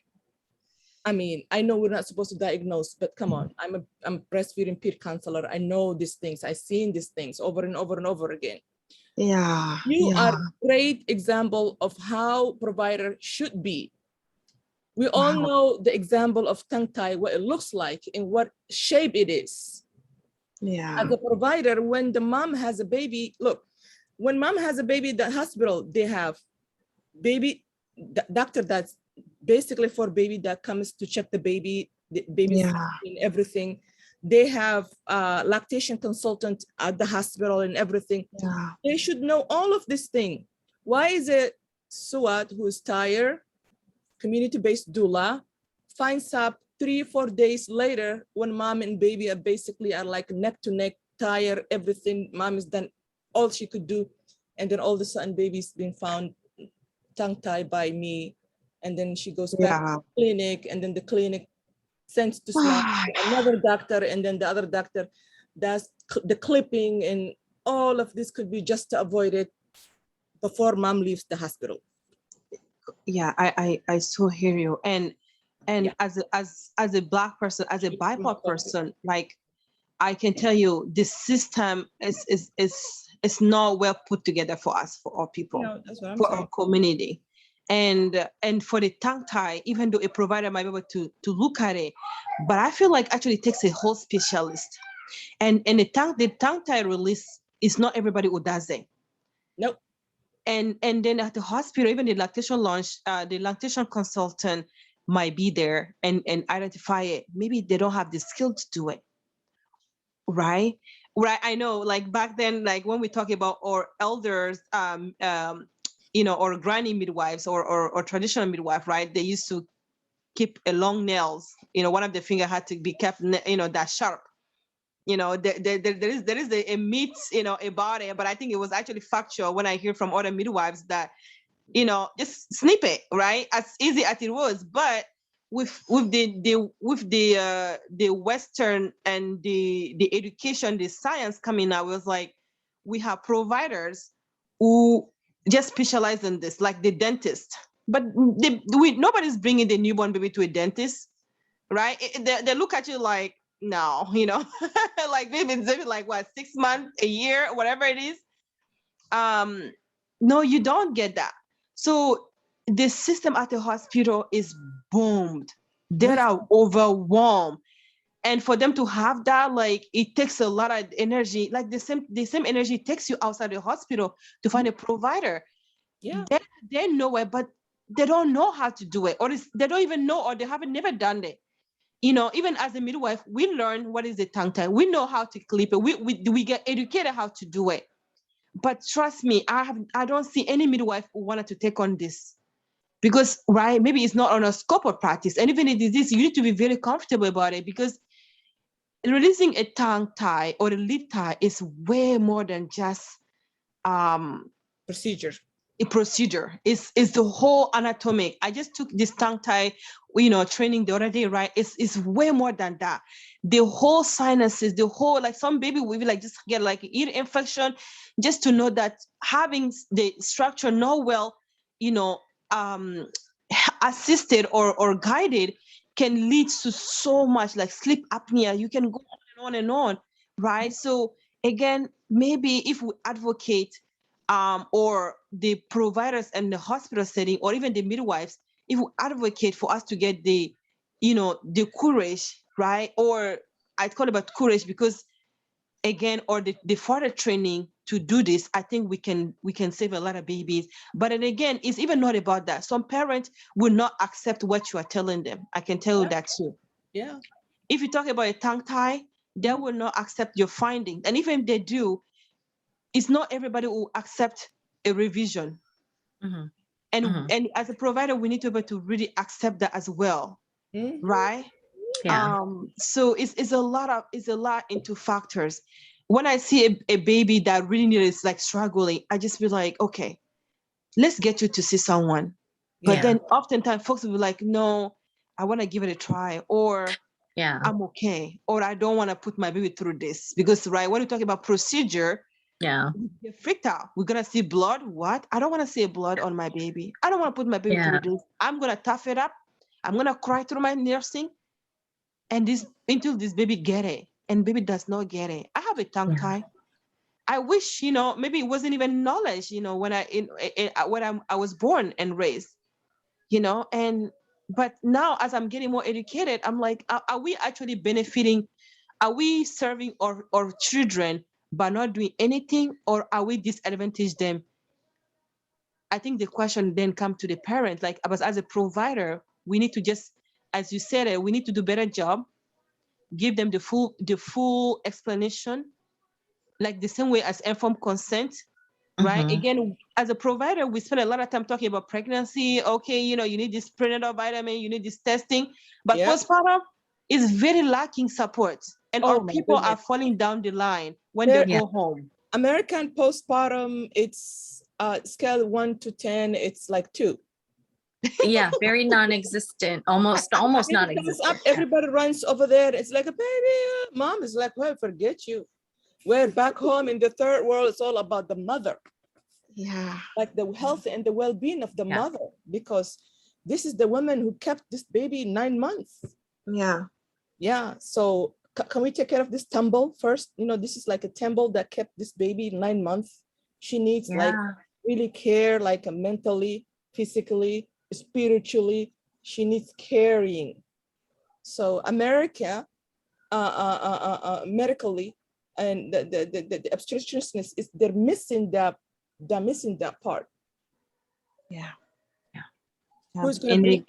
I mean, I know we're not supposed to diagnose, but come on, I'm a breastfeeding peer counselor. I know these things. I've seen these things over and over and over again. Yeah. You are a great example of how provider should be. We all know the example of tongue tie, what it looks like and what shape it is. Yeah. As a provider, when the mom has a baby, look, when mom has a baby at the hospital, they have baby doctor that's basically for baby that comes to check the baby's and everything. They have lactation consultant at the hospital and everything. Yeah. They should know all of this thing. Why is it Suat, who's tired, community-based doula, finds up 3-4 days later, when mom and baby are basically are like neck to neck, tired, everything, mom is done all she could do. And then all of a sudden baby's been found tongue tied by me. And then she goes back to the clinic, and then the clinic sends to slide to another doctor, and then the other doctor does the clipping, and all of this could be just to avoid it before mom leaves the hospital. Yeah, I so hear you. And as a Black person, as a BIPOC person, like I can tell you, the system is not well put together for us, for our people, That's what I'm for saying. our community. And for the tongue tie, even though a provider might be able to look at it, but I feel like actually it takes a whole specialist. And the tongue tie release is not everybody who does it. Nope. And then at the hospital, even the lactation launch, the lactation consultant might be there and identify it. Maybe they don't have the skill to do it. Right. I know, like back then, like when we talk about our elders, or granny midwives or traditional midwife, right? They used to keep a long nails. One of the finger had to be kept, that sharp. There is a myth, about it, but I think it was actually factual when I hear from other midwives that, just snip it, right? As easy as it was, but with the Western and the education, the science coming out, was like we have providers who just specialize in this, like the dentist. But nobody's bringing the newborn baby to a dentist, right? They look at you like, no, like maybe like what, 6 months, a year, whatever it is. No, you don't get that. So the system at the hospital is boomed. They are overwhelmed. And for them to have that, like, it takes a lot of energy, like the same energy takes you outside the hospital to find a provider. Yeah. They know it, but they don't know how to do it, or they don't even know, or they haven't never done it. Even as a midwife, we learn what is the tongue tie. We know how to clip it. We get educated how to do it. But trust me, I don't see any midwife who wanted to take on this, because right, maybe it's not on a scope of practice. And even if it is, you need to be very comfortable about it, because releasing a tongue tie or a lip tie is way more than just Procedure. a procedure. Is the whole anatomic. I just took this tongue tie, training the other day, right? It's way more than that. The whole sinuses, the whole, like, some baby will be like just get like ear infection, just to know that having the structure not well, assisted or guided, can lead to so much, like sleep apnea. You can go on and on, right? So again, maybe if we advocate, or the providers in the hospital setting, or even the midwives, if we advocate for us to get the courage, right? Or I'd call it about courage, because again, or the further training to do this, I think we can save a lot of babies. But then again, it's even not about that. Some parents will not accept what you are telling them. I can tell you that too. Yeah. If you talk about a tongue tie, they will not accept your findings. And even if they do, it's not everybody who accept a revision. Mhm. And as a provider, we need to be able to really accept that as well, right? Yeah. So it's a lot into factors. When I see a baby that really is like struggling, I just be like, okay, let's get you to see someone. But Yeah. then oftentimes folks will be like, no, I want to give it a try, or Yeah. I'm okay, or I don't want to put my baby through this, because right, when you talk about procedure, Yeah. we get freaked out. We're gonna see blood. What? I don't want to see blood on my baby. I don't want to put my baby Yeah. through this. I'm gonna tough it up. I'm gonna cry through my nursing, and this until this baby get it. And baby does not get it. I have a tongue tie. I wish, maybe it wasn't even knowledge, when I was born and raised, and but now as I'm getting more educated, I'm like, are we actually benefiting? Are we serving our children by not doing anything, or are we disadvantage them? I think the question then comes to the parent, like, as a provider, we need to just, as you said, we need to do better job, give them the full explanation, like the same way as informed consent, right? Again, as a provider, we spend a lot of time talking about pregnancy. Okay, you know, you need this prenatal vitamin, you need this testing, but Yeah. postpartum is very lacking support. And Oh our my people are goodness. falling down the line when There- they go home. American postpartum, it's scale 1 to 10, it's like 2. Yeah, very non-existent, almost It comes up, non-existent. everybody runs over there. It's like a baby. Mom is like, well, forget you. We're back home in the third world. It's all about the mother, Yeah. like the health and the well-being of the Yeah. mother, because this is the woman who kept this baby 9 months. Yeah. Yeah. So can we take care of this tumble first? You know, this is like a tumble that kept this baby 9 months. She needs like Yeah. really care, like mentally, physically, spiritually. She needs caring. So America, medically, and the obstetricians is they're missing that part. Yeah. Yeah. Who's gonna And bring it-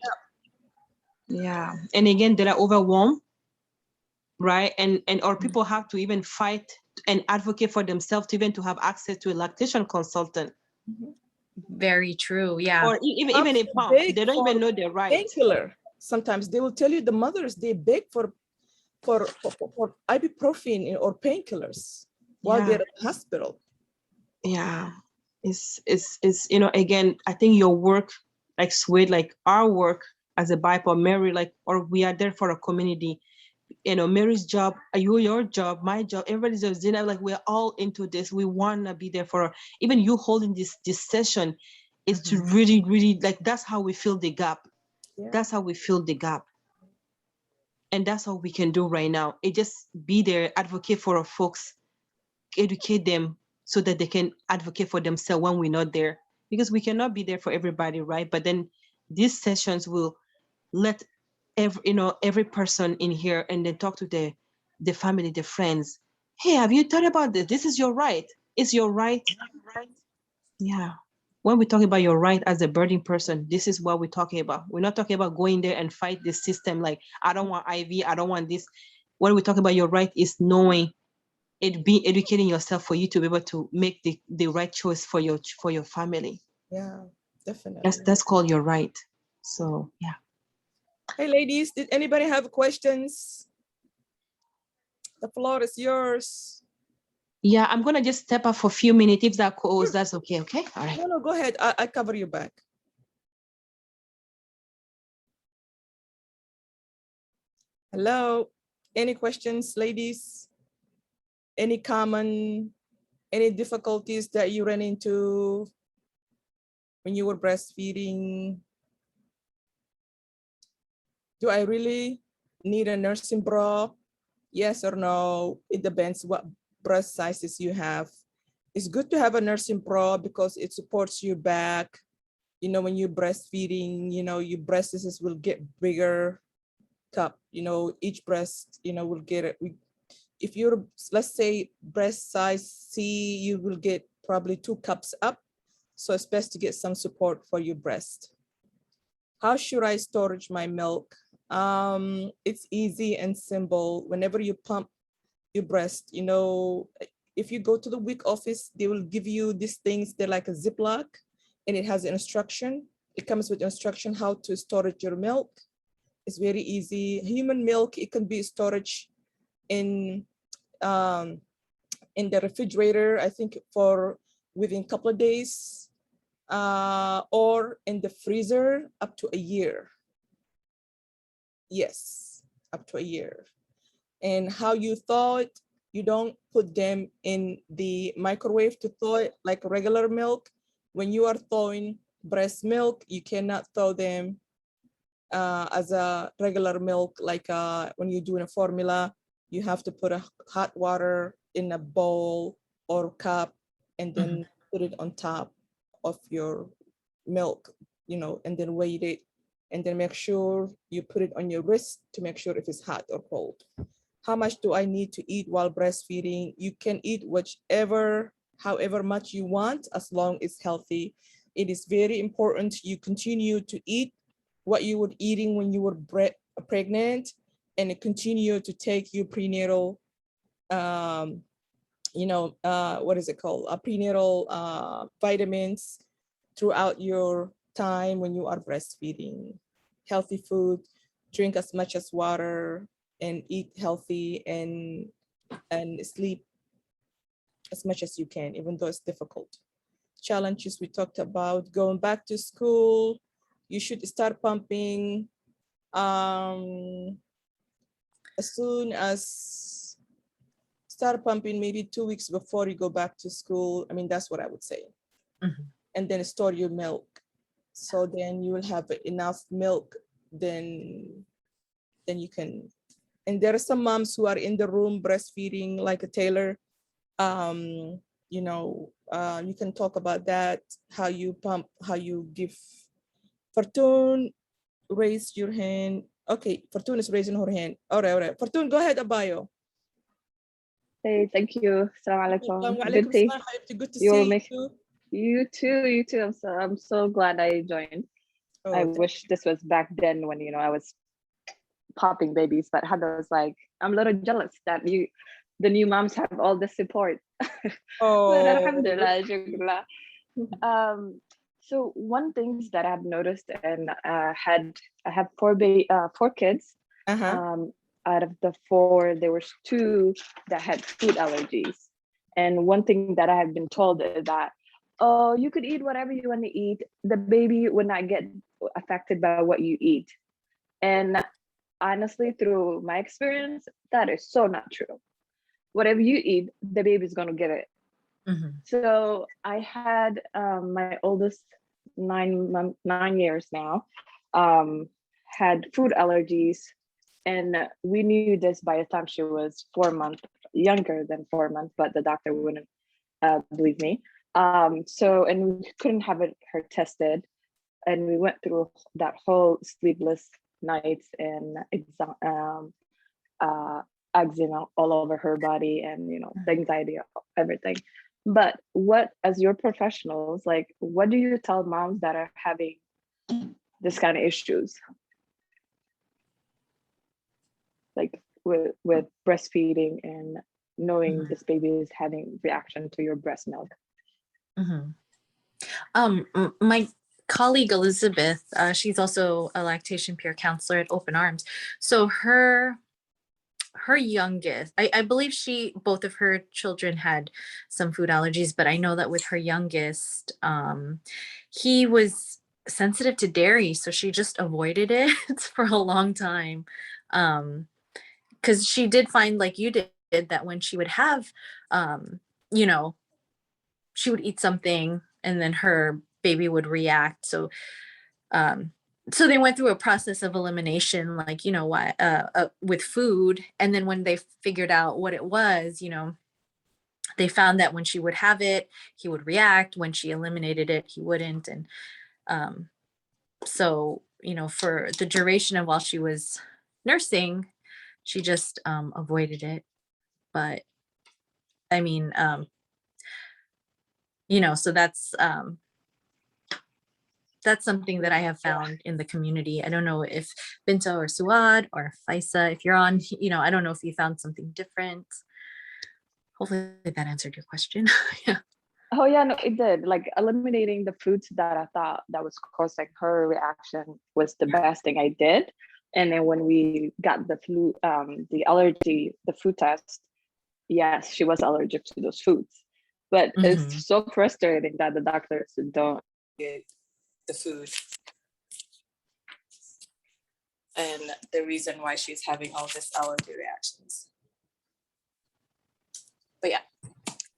yeah. And again, they are overwhelmed, right? And our people have to even fight and advocate for themselves to even to have access to a lactation consultant Very true. Yeah. or even a pump. beg They don't for even know their right. painkiller? Sometimes they will tell you, the mothers, they beg for ibuprofen or painkillers while Yeah. they're in the hospital. Yeah. It's you know, again, I think your work, like Swede, like our work as a BIPOC, Mary, like, or we are there for a community. You know, Mary's job, your job, my job, everybody's job, Zina, like we're all into this. We wanna be there for even you holding this session is to really, really, like, that's how we fill the gap. Yeah. That's how we fill the gap. And that's all we can do right now. It just be there, advocate for our folks, educate them so that they can advocate for themselves when we're not there. Because we cannot be there for everybody, right? But then these sessions will let every person in here and then talk to the family, the friends. Hey, have you thought about this? This is your right. It's your right. Yeah. When we talk about your right as a birthing person, this is what we're talking about. We're not talking about going there and fight the system like, I don't want IV, I don't want this. When we talk about your right is knowing it, be educating yourself for you to be able to make the right choice for your family. Yeah, definitely. That's called your right. So yeah. Hey ladies, did anybody have questions? The floor is yours. Yeah, I'm gonna just step up for a few minutes if that's okay. Okay, all right. No, go ahead. I cover your back. Hello. Any questions, ladies? Any difficulties that you ran into when you were breastfeeding? Do I really need a nursing bra? Yes or no? It depends what breast sizes you have. It's good to have a nursing bra because it supports your back. You know, when you're breastfeeding, you know, your breast sizes will get bigger cup. You know, each breast, you know, will get it. If you're, let's say, breast size C, you will get probably 2 cups up. So it's best to get some support for your breast. How should I storage my milk? It's easy and simple. Whenever you pump your breast, you know, if you go to the WIC office, they will give you these things. They're like a Ziploc, and it has an instruction. It comes with instruction how to storage your milk. It's very easy. Human milk, it can be storage in the refrigerator, I think for within a couple of days, or in the freezer up to a year. Yes, up to a year. And how you thaw it, you don't put them in the microwave to thaw it like regular milk. When you are thawing breast milk, you cannot thaw them as a regular milk, like when you're doing a formula. You have to put a hot water in a bowl or cup and then put it on top of your milk, you know, and then wait it, and then make sure you put it on your wrist to make sure if it's hot or cold. How much do I need to eat while breastfeeding? You can eat however much you want, as long as healthy. It is very important you continue to eat what you were eating when you were pregnant, and continue to take your prenatal you know, what is it called? Prenatal vitamins throughout your time when you are breastfeeding. Healthy food, drink as much as water, and eat healthy, and sleep as much as you can, even though it's difficult. Challenges we talked about, going back to school, you should start pumping as soon as maybe 2 weeks before you go back to school. I mean, that's what I would say. And then store your milk. So then you will have enough milk, then you can. And there are some moms who are in the room breastfeeding, like a Taylor. You know, you can talk about that, how you pump, how you give. Fortune, raise your hand. Okay, Fortune is raising her hand. All right. Fortune, go ahead, Abayo. Hey, thank you. Assalamualaikum. Alaikum Binti, salam, Habibti, good to you'll see make you. you too. I'm so glad I joined. Oh, I thank wish this was back then when I was popping babies, but Hada was like, I'm a little jealous that the new moms have all this support. Oh. But alhamdulillah, shukrillah. So one things that I've noticed, and I have four kids. Out of the four, there was two that had food allergies. And one thing that I have been told is that, oh, you could eat whatever you want to eat. The baby would not get affected by what you eat. And honestly, through my experience, that is so not true. Whatever you eat, the baby's going to get it. So I had my oldest 9 years now, had food allergies. And we knew this by the time she was 4 months, younger than 4 months, but the doctor wouldn't believe me. So, and we couldn't have her tested. And we went through that whole sleepless nights and eczema all over her body, and the anxiety, everything. But what, as your professionals, like, what do you tell moms that are having this kind of issues? Like with breastfeeding and knowing this baby is having reaction to your breast milk. My colleague Elizabeth, she's also a lactation peer counselor at Open Arms. So her youngest, I believe both of her children had some food allergies, but I know that with her youngest, he was sensitive to dairy, so she just avoided it for a long time. Because she did find, like you did, that when she would have, she would eat something and then her baby would react. So they went through a process of elimination, like, with food. And then when they figured out what it was, they found that when she would have it, he would react. When she eliminated it, he wouldn't. And so, for the duration of while she was nursing, she just avoided it. But I mean, so that's something that I have found in the community. I don't know if Binta or Suad or Faisa, if you're on, I don't know if you found something different. Hopefully that answered your question. Yeah. Oh yeah, no, it did. Like, eliminating the foods that I thought that was causing her reaction was the best thing I did. And then when we got the food test, yes, she was allergic to those foods. But it's so frustrating that the doctors don't get the food. And the reason why she's having all these allergy reactions. But yeah,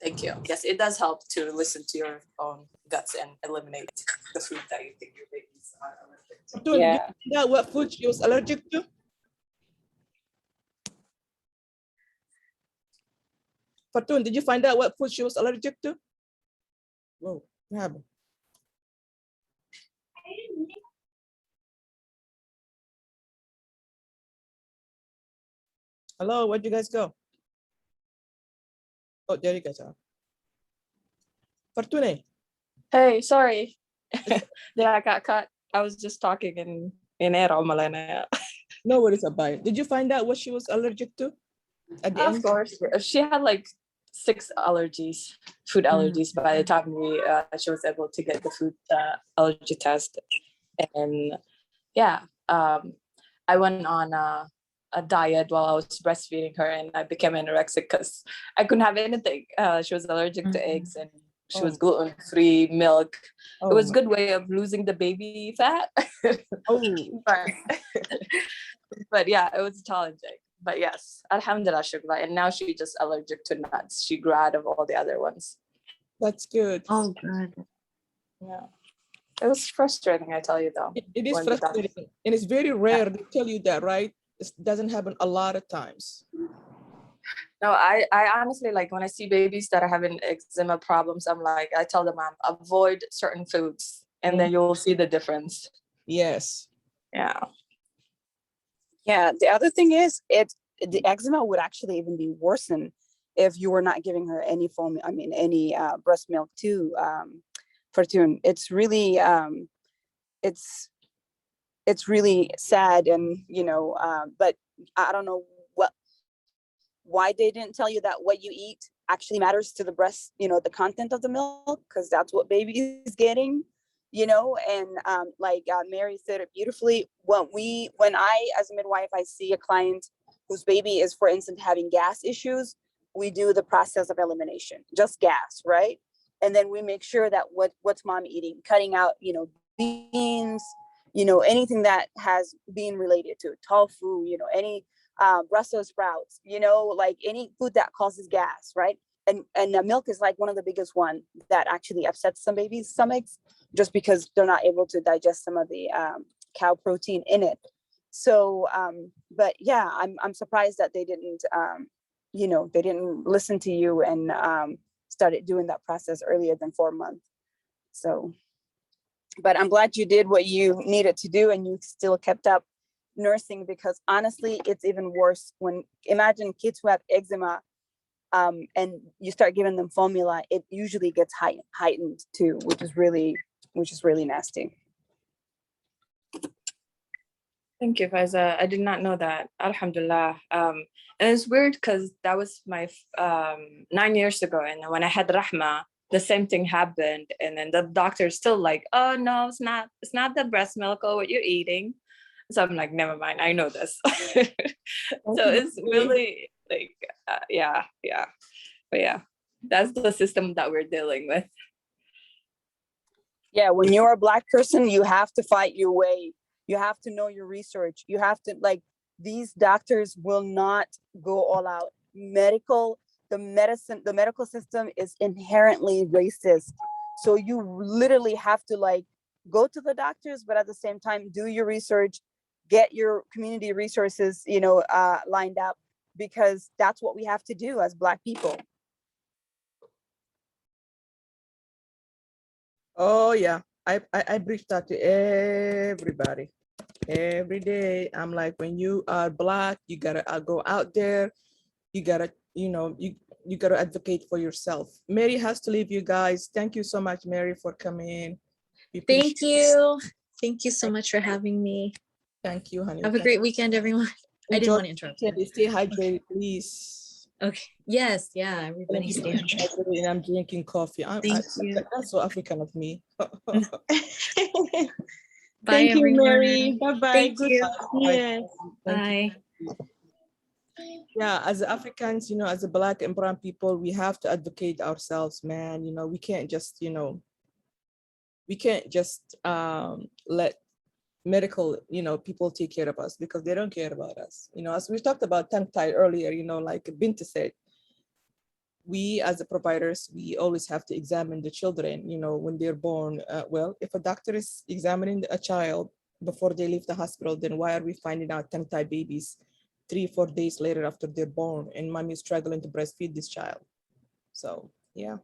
thank you. Yes, it does help to listen to your own guts and eliminate the food that you think your babies are allergic to. Did you find out what food she was allergic to? Fatun, did you find out what food she was allergic to? Whoa, what happened? Hello, where'd you guys go? Oh, there you guys are. Fortune. Hey, sorry. Then I got cut. I was just talking in air. No worries about it. Did you find out what she was allergic to? At the Of end? course. She had like 6 allergies, food allergies by the time she was able to get the food allergy test. And yeah, I went on a diet while I was breastfeeding her, and I became anorexic because I couldn't have anything. She was allergic to eggs, and she was gluten-free, milk. It was a good way of losing the baby fat. But yeah, it was challenging. But yes, alhamdulillah, shukla. And now she's just allergic to nuts. She grew out of all the other ones. That's good. Oh, good. Yeah. It was frustrating, I tell you, though. It is frustrating, and it's very rare to tell you that, right? It doesn't happen a lot of times. No, I honestly, like, when I see babies that are having eczema problems, I'm like, I tell them, avoid certain foods, and then you'll see the difference. Yes. Yeah. Yeah. The other thing is, the eczema would actually even be worsened if you were not giving her any any breast milk too. Fortune, it's really it's really sad, and but I don't know why they didn't tell you that what you eat actually matters to the breast, the content of the milk, because that's what baby is getting, and like Mary said it beautifully. When I, as a midwife, I see a client whose baby is, for instance, having gas issues, we do the process of elimination, just gas, right? And then we make sure that what's mom eating, cutting out, beans, anything that has bean related to tofu, any Brussels sprouts, like any food that causes gas, right? And the milk is like one of the biggest one that actually upsets some babies' stomachs, just because they're not able to digest some of the cow protein in it. So, but yeah, I'm surprised that they didn't, they didn't listen to you and started doing that process earlier than 4 months. So, but I'm glad you did what you needed to do, and you still kept up nursing, because honestly, it's even worse when, imagine kids who have eczema, and you start giving them formula, it usually gets heightened too, which is really nasty. Thank you, Faiza. I did not know that. Alhamdulillah. And it's weird because that was my 9 years ago. And when I had Rahma, the same thing happened. And then the doctor's still like, oh, no, it's not the breast milk or what you're eating. So I'm like, never mind. I know this. So it's really like, yeah. But yeah, that's the system that we're dealing with. Yeah, when you're a Black person, you have to fight your way. You have to know your research. You have to, like, these doctors will not go all out. The medical system is inherently racist. So you literally have to, like, go to the doctors, but at the same time, do your research, get your community resources, lined up, because that's what we have to do as Black people. Oh yeah, I preach that to everybody every day. I'm like, when you are Black, you gotta go out there. You gotta, you gotta advocate for yourself. Mary has to leave, you guys. Thank you so much, Mary, for coming. Thank you. Thank you so much for having me. Thank you, honey. Have a great weekend, everyone. I didn't want to interrupt you. Stay hydrated, please. Okay. Yes. Yeah. Everybody stay hydrated. And I'm drinking coffee. Thank you. That's so African of me. Thank you, everyone. Mary. Bye-bye. Thank Good you. yes. Bye. Yeah, as Africans, as a Black and brown people, we have to advocate ourselves, man. We can't just, let medical, people take care of us, because they don't care about us. As we talked about tongue-tied earlier, like Binta said, we as the providers, we always have to examine the children, when they're born. Well, if a doctor is examining a child before they leave the hospital, then why are we finding out tongue-tied babies 3-4 days later after they're born, and mommy is struggling to breastfeed this child? So yeah.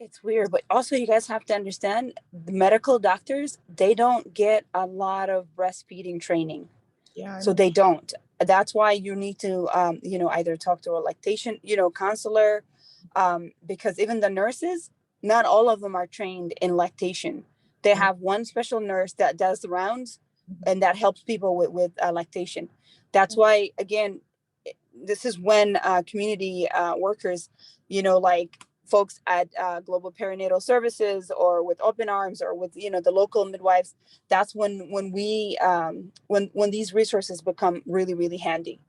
It's weird, but also you guys have to understand, the medical doctors, they don't get a lot of breastfeeding training. Yeah. So they don't. That's why you need to, either talk to a lactation, counselor, because even the nurses, not all of them are trained in lactation. They have one special nurse that does the rounds, and that helps people with lactation. That's why, again, this is when community workers, you know, like folks at Global Perinatal Services or with Open Arms or with, you know, the local midwives, that's when we when these resources become really, really handy,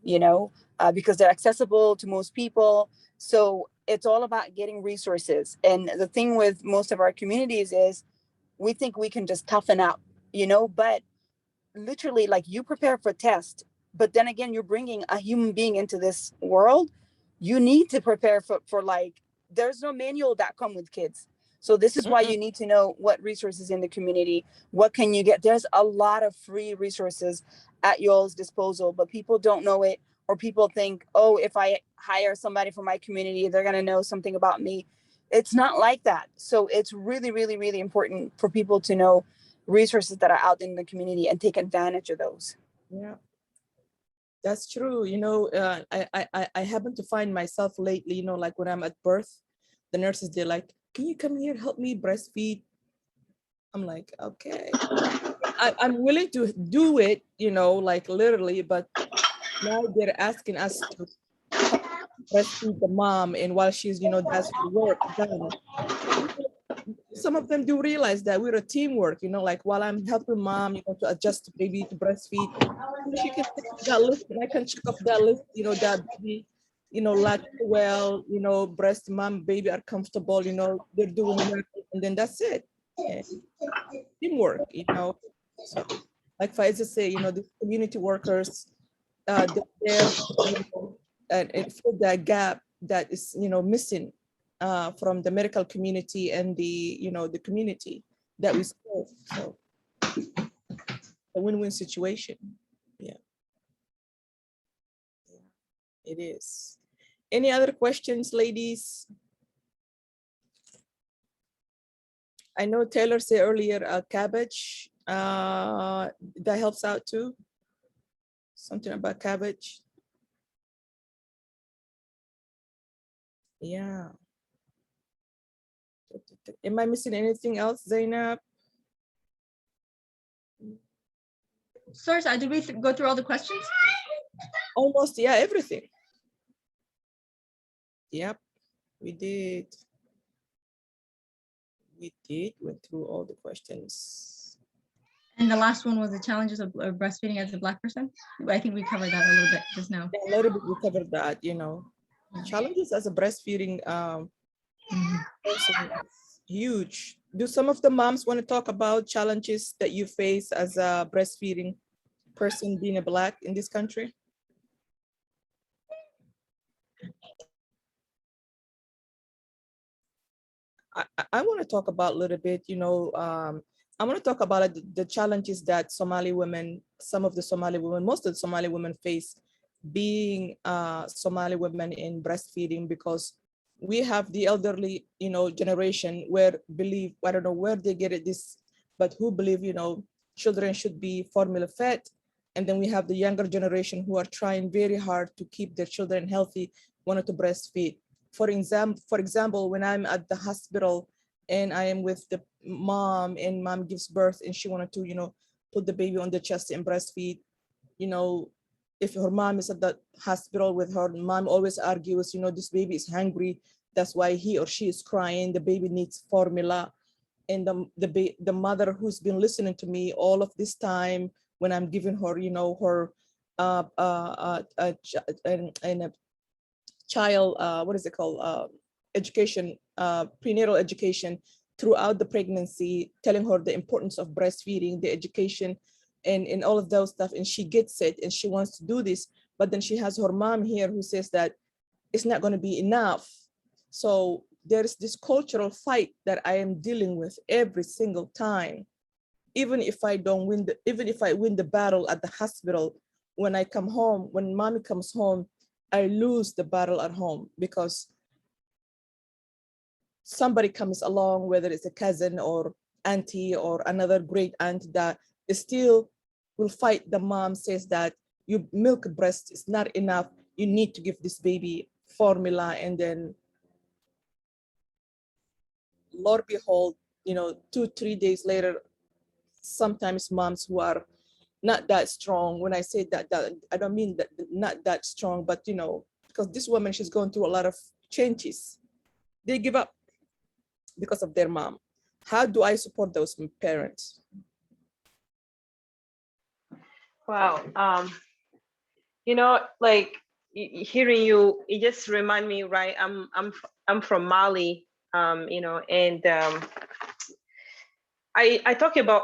you know, because they're accessible to most people. So it's all about getting resources. And the thing with most of our communities is we think we can just toughen out, you know, but literally, like, you prepare for a test, but then again, you're bringing a human being into this world. You need to prepare for like, there's no manual that come with kids. So this is why you need to know what resources in the community, what can you get. There's a lot of free resources at y'all's disposal, but people don't know it, or people think, oh, if I hire somebody from my community, they're going to know something about me. It's not like that. So it's really, really, really important for people to know resources that are out in the community and take advantage of those. Yeah, that's true. You know, I happen to find myself lately, you know, like when I'm at birth, the nurses, they're like, can you come here, help me breastfeed? I'm like, okay, I'm willing to do it, you know, like literally, but now they're asking us to breastfeed the mom, and while she's, you know, does her work done. Some of them do realize that we're a teamwork, you know, like while I'm helping mom, you know, to adjust the baby to breastfeed, she can check off that list and I can check off that list, you know, that baby, you know, latch well, you know, breast, mom, baby are comfortable, you know, they're doing well, and then that's it. And teamwork, you know. So like Faiza say, you know, the community workers, they're there, you know, and fill that gap that is, you know, missing from the medical community and the, you know, the community that we serve. So a win-win situation. Yeah, it is. Any other questions, ladies? I know Taylor said earlier, cabbage, that helps out too. Something about cabbage. Yeah. Am I missing anything else, Zainab? Sorry, did we go through all the questions? Almost, yeah, everything. Yep, we did. We did, went through all the questions. And the last one was the challenges of breastfeeding as a Black person. I think we covered that a little bit just now. Yeah, a little bit we covered that, you know. Challenges as a breastfeeding person is huge. Do some of the moms want to talk about challenges that you face as a breastfeeding person being a Black in this country? I want to talk about a little bit, you know, I want to talk about the challenges that Somali women, some of the Somali women, most of the Somali women face being Somali women in breastfeeding, because we have the elderly, you know, generation where believe, I don't know where they get it this, but who believe, you know, children should be formula fed. And then we have the younger generation who are trying very hard to keep their children healthy, wanted to breastfeed. For example, when I'm at the hospital and I am with the mom and mom gives birth and she wanted to, you know, put the baby on the chest and breastfeed, you know, if her mom is at the hospital with her, mom always argues, you know, this baby is hungry. That's why he or she is crying. The baby needs formula. And the mother who's been listening to me all of this time when I'm giving her, you know, her and a child, what is it called, education, prenatal education throughout the pregnancy, telling her the importance of breastfeeding, the education, and all of those stuff. And she gets it and she wants to do this, but then she has her mom here who says that it's not going to be enough. So there's this cultural fight that I am dealing with every single time. Even if I don't win even if I win the battle at the hospital, when I come home, when mommy comes home, I lose the battle at home because somebody comes along, whether it's a cousin or auntie or another great aunt, that still will fight. The mom says that your milk breast is not enough. You need to give this baby formula. And then Lord behold, you know, 2-3 days later, sometimes moms who are not that strong. When I say that, I don't mean that not that strong, but you know, because this woman, she's going through a lot of changes. They give up because of their mom. How do I support those parents? Wow. You know, like hearing you, it just remind me, right? I'm from Mali, you know, and I talk about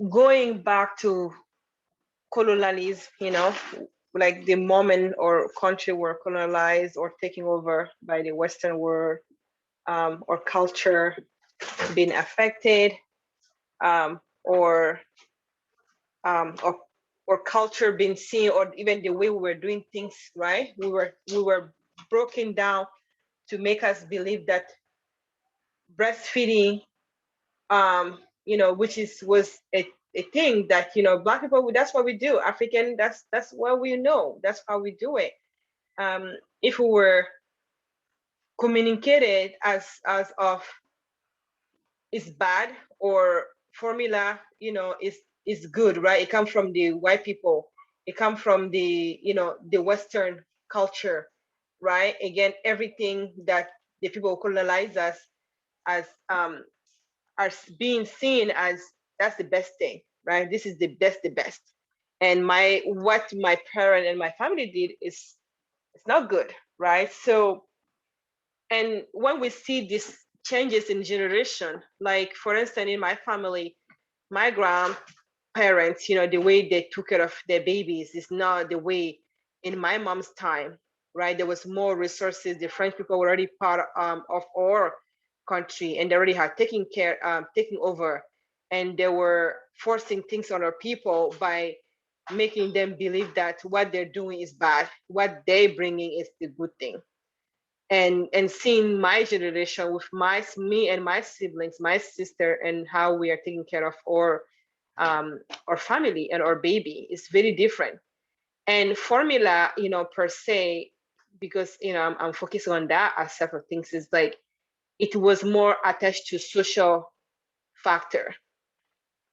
going back to colonialism, you know, like the moment or country were colonized or taken over by the Western world, or culture being affected, um, or, um, or or culture being seen, or even the way we were doing things, right? We were broken down to make us believe that breastfeeding, you know, which was a thing that, you know, Black people, that's what we do. African, that's what we know. That's how we do it. If we were communicated as of is bad, or formula, you know, is good, right? It comes from the white people. It comes from the, you know, the Western culture, right? Again, everything that the people who colonize us as are being seen as that's the best thing, right? This is the best. And what my parent and my family did is it's not good, right? So, and when we see these changes in generation, like for instance, in my family, my grandparents, you know, the way they took care of their babies is not the way in my mom's time, right? There was more resources. The French people were already part of our country, and they already had taking over, and they were forcing things on our people by making them believe that what they're doing is bad, what they're bringing is the good thing. And seeing my generation with me and my siblings, my sister, and how we are taking care of our family and our baby is very different. And formula, you know, per se, because, you know, I'm focusing on that aspect of things, is like it was more attached to social factor,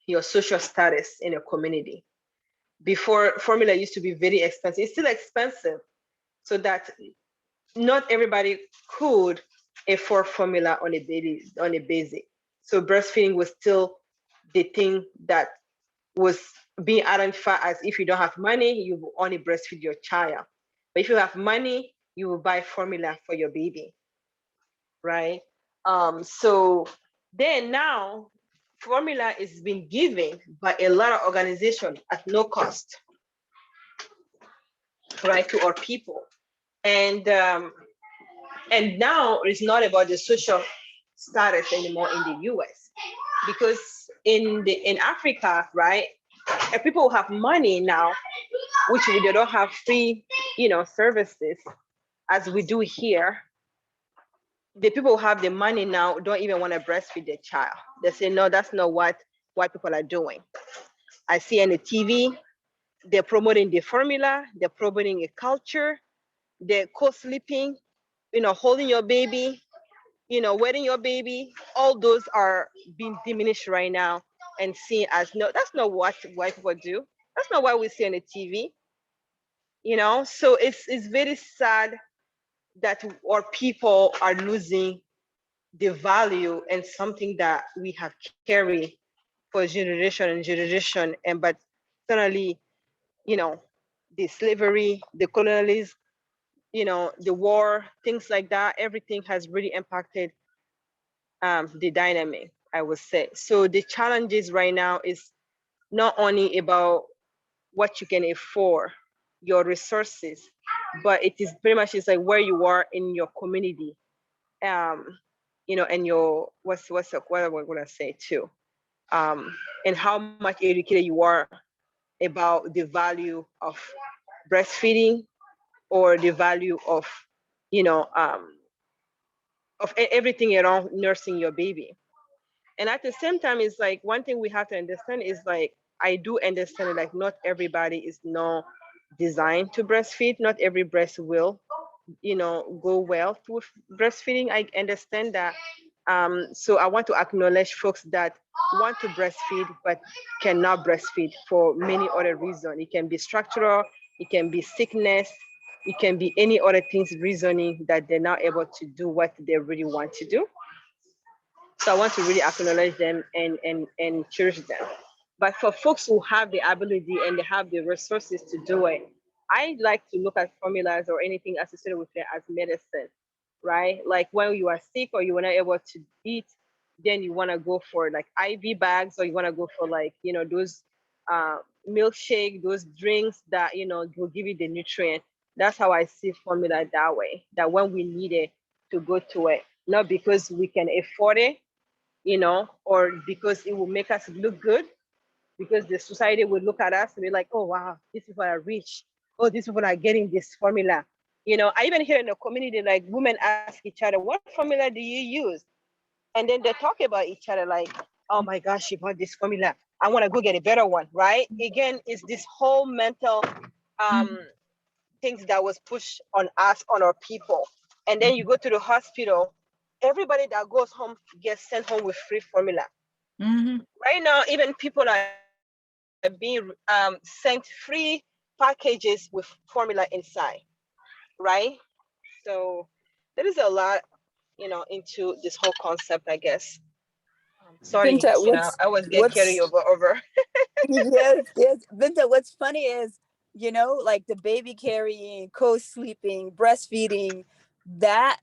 your social status in a community. Before, formula used to be very expensive. It's still expensive, so that not everybody could afford formula on a basic. So breastfeeding was still the thing that was being identified as, if you don't have money, you will only breastfeed your child. But if you have money, you will buy formula for your baby, right? So then now formula is being given by a lot of organizations at no cost, right, to our people. And now it's not about the social status anymore in the US, because in Africa, right, people who have money now, which they don't have free, you know, services as we do here. The people who have the money now don't even want to breastfeed their child. They say, no, that's not what white people are doing. I see on the TV, they're promoting the formula, they're promoting a culture, they're co-sleeping, you know, holding your baby, you know, wetting your baby. All those are being diminished right now and seen as, no, that's not what white people do. That's not what we see on the TV, you know. So it's very sad that our people are losing the value and something that we have carried for generation and generation. And but suddenly, you know, the slavery, the colonialism, you know, the war, things like that, everything has really impacted the dynamic, I would say. So the challenges right now is not only about what you can afford, your resources, but it is pretty much it's like where you are in your community, you know, and your what am I gonna say too, and how much educated you are about the value of breastfeeding, or the value of, you know, everything around nursing your baby. And at the same time, it's like one thing we have to understand is like, I do understand like not everybody is not designed to breastfeed. Not every breast will, you know, go well with breastfeeding. I understand that. So I want to acknowledge folks that want to breastfeed but cannot breastfeed for many other reasons. It can be structural, it can be sickness, it can be any other things reasoning that they're not able to do what they really want to do. So I want to really acknowledge them and cherish them. But for folks who have the ability and they have the resources to do it, I like to look at formulas or anything associated with it as medicine, right? Like when you are sick or you were not able to eat, then you want to go for like IV bags, or you want to go for like, those uh, milkshake, those drinks that, will give you the nutrient. That's how I see formula that way, that when we need it to go to it, not because we can afford it, or because it will make us look good, because the society will look at us and be like, oh, wow, these people are rich. Oh, these people are getting this formula. I even hear in the community, like women ask each other, what formula do you use? And then they talk about each other like, oh my gosh, she bought this formula. I want to go get a better one, right? Again, it's this whole mental things that was pushed on us, on our people. And then you go to the hospital, everybody that goes home gets sent home with free formula. Right now, even people are being sent free packages with formula inside, right? So there is a lot, into this whole concept, I guess. Sorry, Binta, I always get carried what's over. yes, yes. Binta, what's funny is, like the baby carrying, co-sleeping, breastfeeding,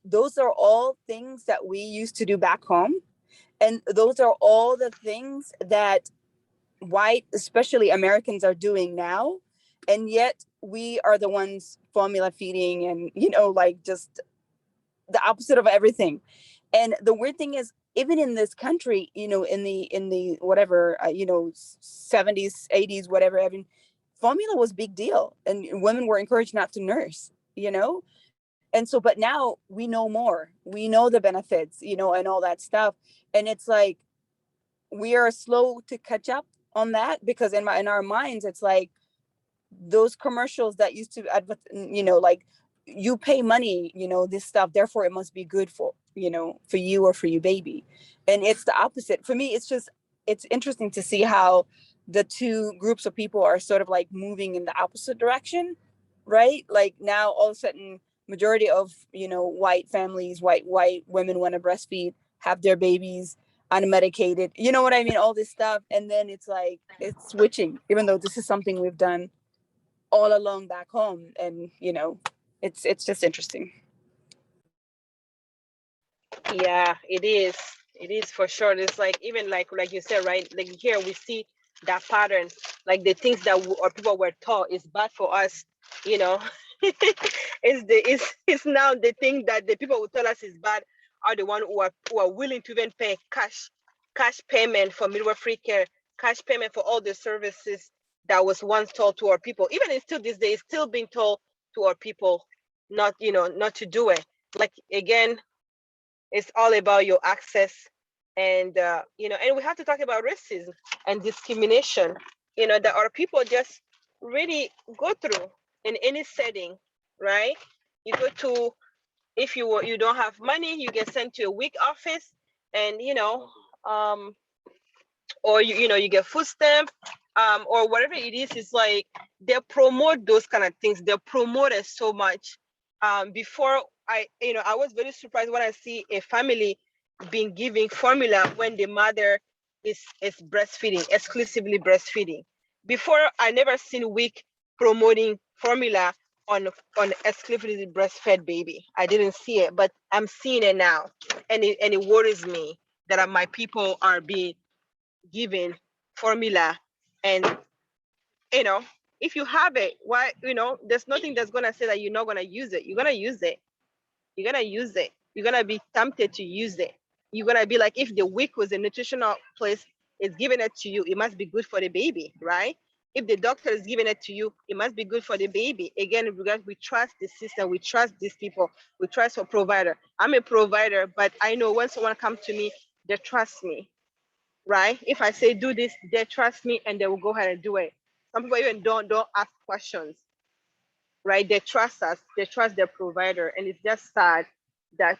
those are all things that we used to do back home. And those are all the things that white, especially Americans, are doing now. And yet we are the ones formula feeding and, like just the opposite of everything. And the weird thing is, even in this country, in the whatever, 70s, 80s, whatever, I mean, formula was big deal and women were encouraged not to nurse. And so, but now we know more, we know the benefits, and all that stuff. And it's like we are slow to catch up on that, because in our minds it's like those commercials that used to like, you pay money, this stuff, therefore it must be good for you or for you baby. And it's the opposite for me. It's interesting to see how the two groups of people are sort of like moving in the opposite direction, right? Like now all of a sudden majority of white families, white women want to breastfeed, have their babies unmedicated, you know what I mean, all this stuff. And then it's like it's switching, even though this is something we've done all along back home. And it's just interesting. Yeah, it is. It is for sure. It's like, even like you said, right? Like here we see that pattern, like the things that our people were taught is bad for us, you know. It's now the thing that the people who tell us is bad are the one who are willing to even pay cash payment for midwifery care, cash payment for all the services that was once told to our people. Even it's still this day, it's still being told to our people not to do it. Like again, it's all about your access, and and we have to talk about racism and discrimination, that our people just really go through in any setting, right? You go to, if you don't have money, you get sent to a weak office, and um, or you get food stamp, or whatever it is. It's like they promote those kind of things. They promote it so much. Before I was very surprised when I see a family being giving formula when the mother is breastfeeding, exclusively breastfeeding. Before, I never seen WIC promoting formula on exclusively breastfed baby. I didn't see it, but I'm seeing it now, and it worries me that my people are being given formula. And if you have it, why, there's nothing that's gonna say that you're not gonna use it. You're gonna use it. You're gonna use it. You're gonna be tempted to use it. You're gonna be like, if the WIC was a nutritional place is giving it to you, it must be good for the baby, right? If the doctor is giving it to you, it must be good for the baby. Again, because we trust the system, we trust these people, we trust our provider. I'm a provider, but I know when someone comes to me, they trust me, right? If I say do this, they trust me and they will go ahead and do it. Some people even don't ask questions, right? They trust us, they trust their provider, and it's just sad that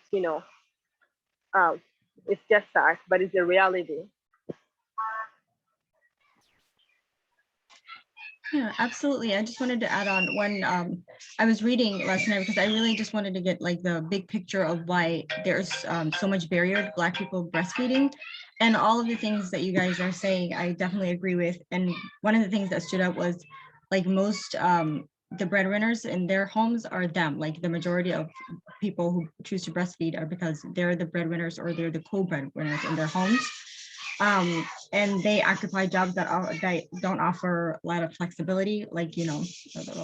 um, it's just sad, but it's a reality. Yeah, absolutely. I just wanted to add on when I was reading last night because I really just wanted to get like the big picture of why there's so much barrier to Black people breastfeeding, and all of the things that you guys are saying, I definitely agree with. And one of the things that stood out was like most the breadwinners in their homes are them. Like the majority of people who choose to breastfeed are because they're the breadwinners or they're the co-breadwinners in their homes. And they occupy jobs that don't offer a lot of flexibility, like, you know,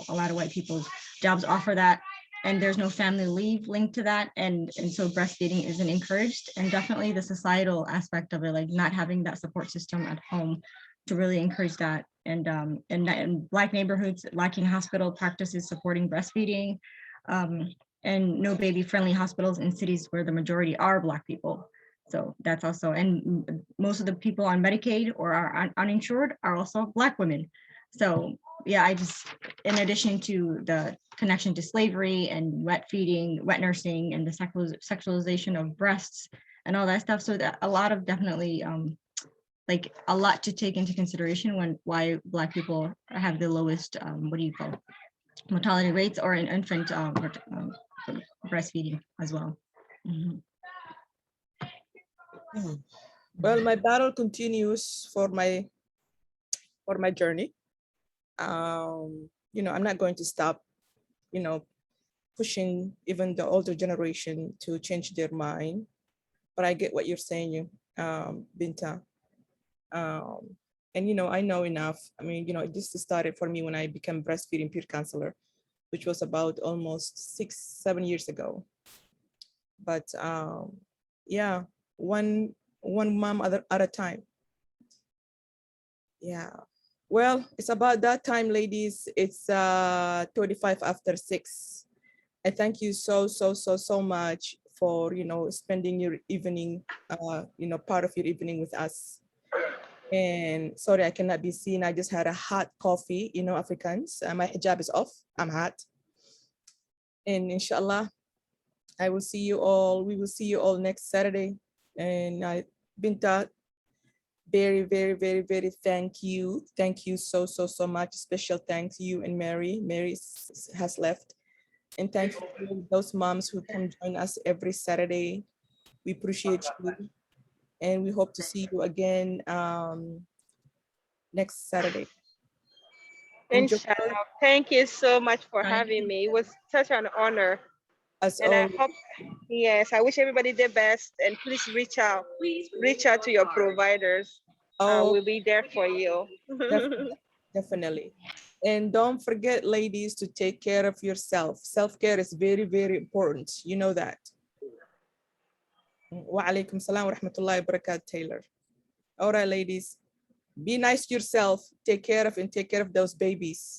a lot of white people's jobs offer that, and there's no family leave linked to that, and so breastfeeding isn't encouraged. And definitely the societal aspect of it, like not having that support system at home to really encourage that, and in Black neighborhoods lacking hospital practices supporting breastfeeding, and no baby friendly hospitals in cities where the majority are Black people. So that's also, and most of the people on Medicaid or are uninsured are also Black women. So yeah, I just, in addition to the connection to slavery and wet feeding, wet nursing, and the sexualization of breasts and all that stuff. So that a lot of definitely like a lot to take into consideration when why Black people have the lowest, what do you call it, mortality rates, or in infant breastfeeding as well. Mhm. Well, my battle continues for my journey. You know, I'm not going to stop, you know, pushing even the older generation to change their mind. But I get what you're saying, Binta. And you know, I know enough. I mean, you know, this started for me when I became breastfeeding peer counselor, which was about almost 6-7 years ago. But yeah, one mom at a time. Yeah. Well, it's about that time, ladies. It's 25 after 6. I thank you so much for, you know, spending your evening, you know, part of your evening with us. And sorry, I cannot be seen. I just had a hot coffee, you know, Africans. My hijab is off. I'm hot. And inshallah, I will see you all. We will see you all next Saturday. And Binta, very thank you. Thank you so much. Special thanks to you and Mary. Mary has left. And thank you to those moms who come join us every Saturday. We appreciate you. And we hope to see you again next Saturday. Inshallah. Thank you so much for having me. It was such an honor. As and always. I hope, yes, I wish everybody the best, and please reach out to your providers. We'll be there for you. Definitely. And don't forget, ladies, to take care of yourself. Self-care is very important. You know that. Wa alaikum salam wa rahmatullahi wa barakatuh, Taylor. All right, ladies, be nice to yourself. Take care of those babies.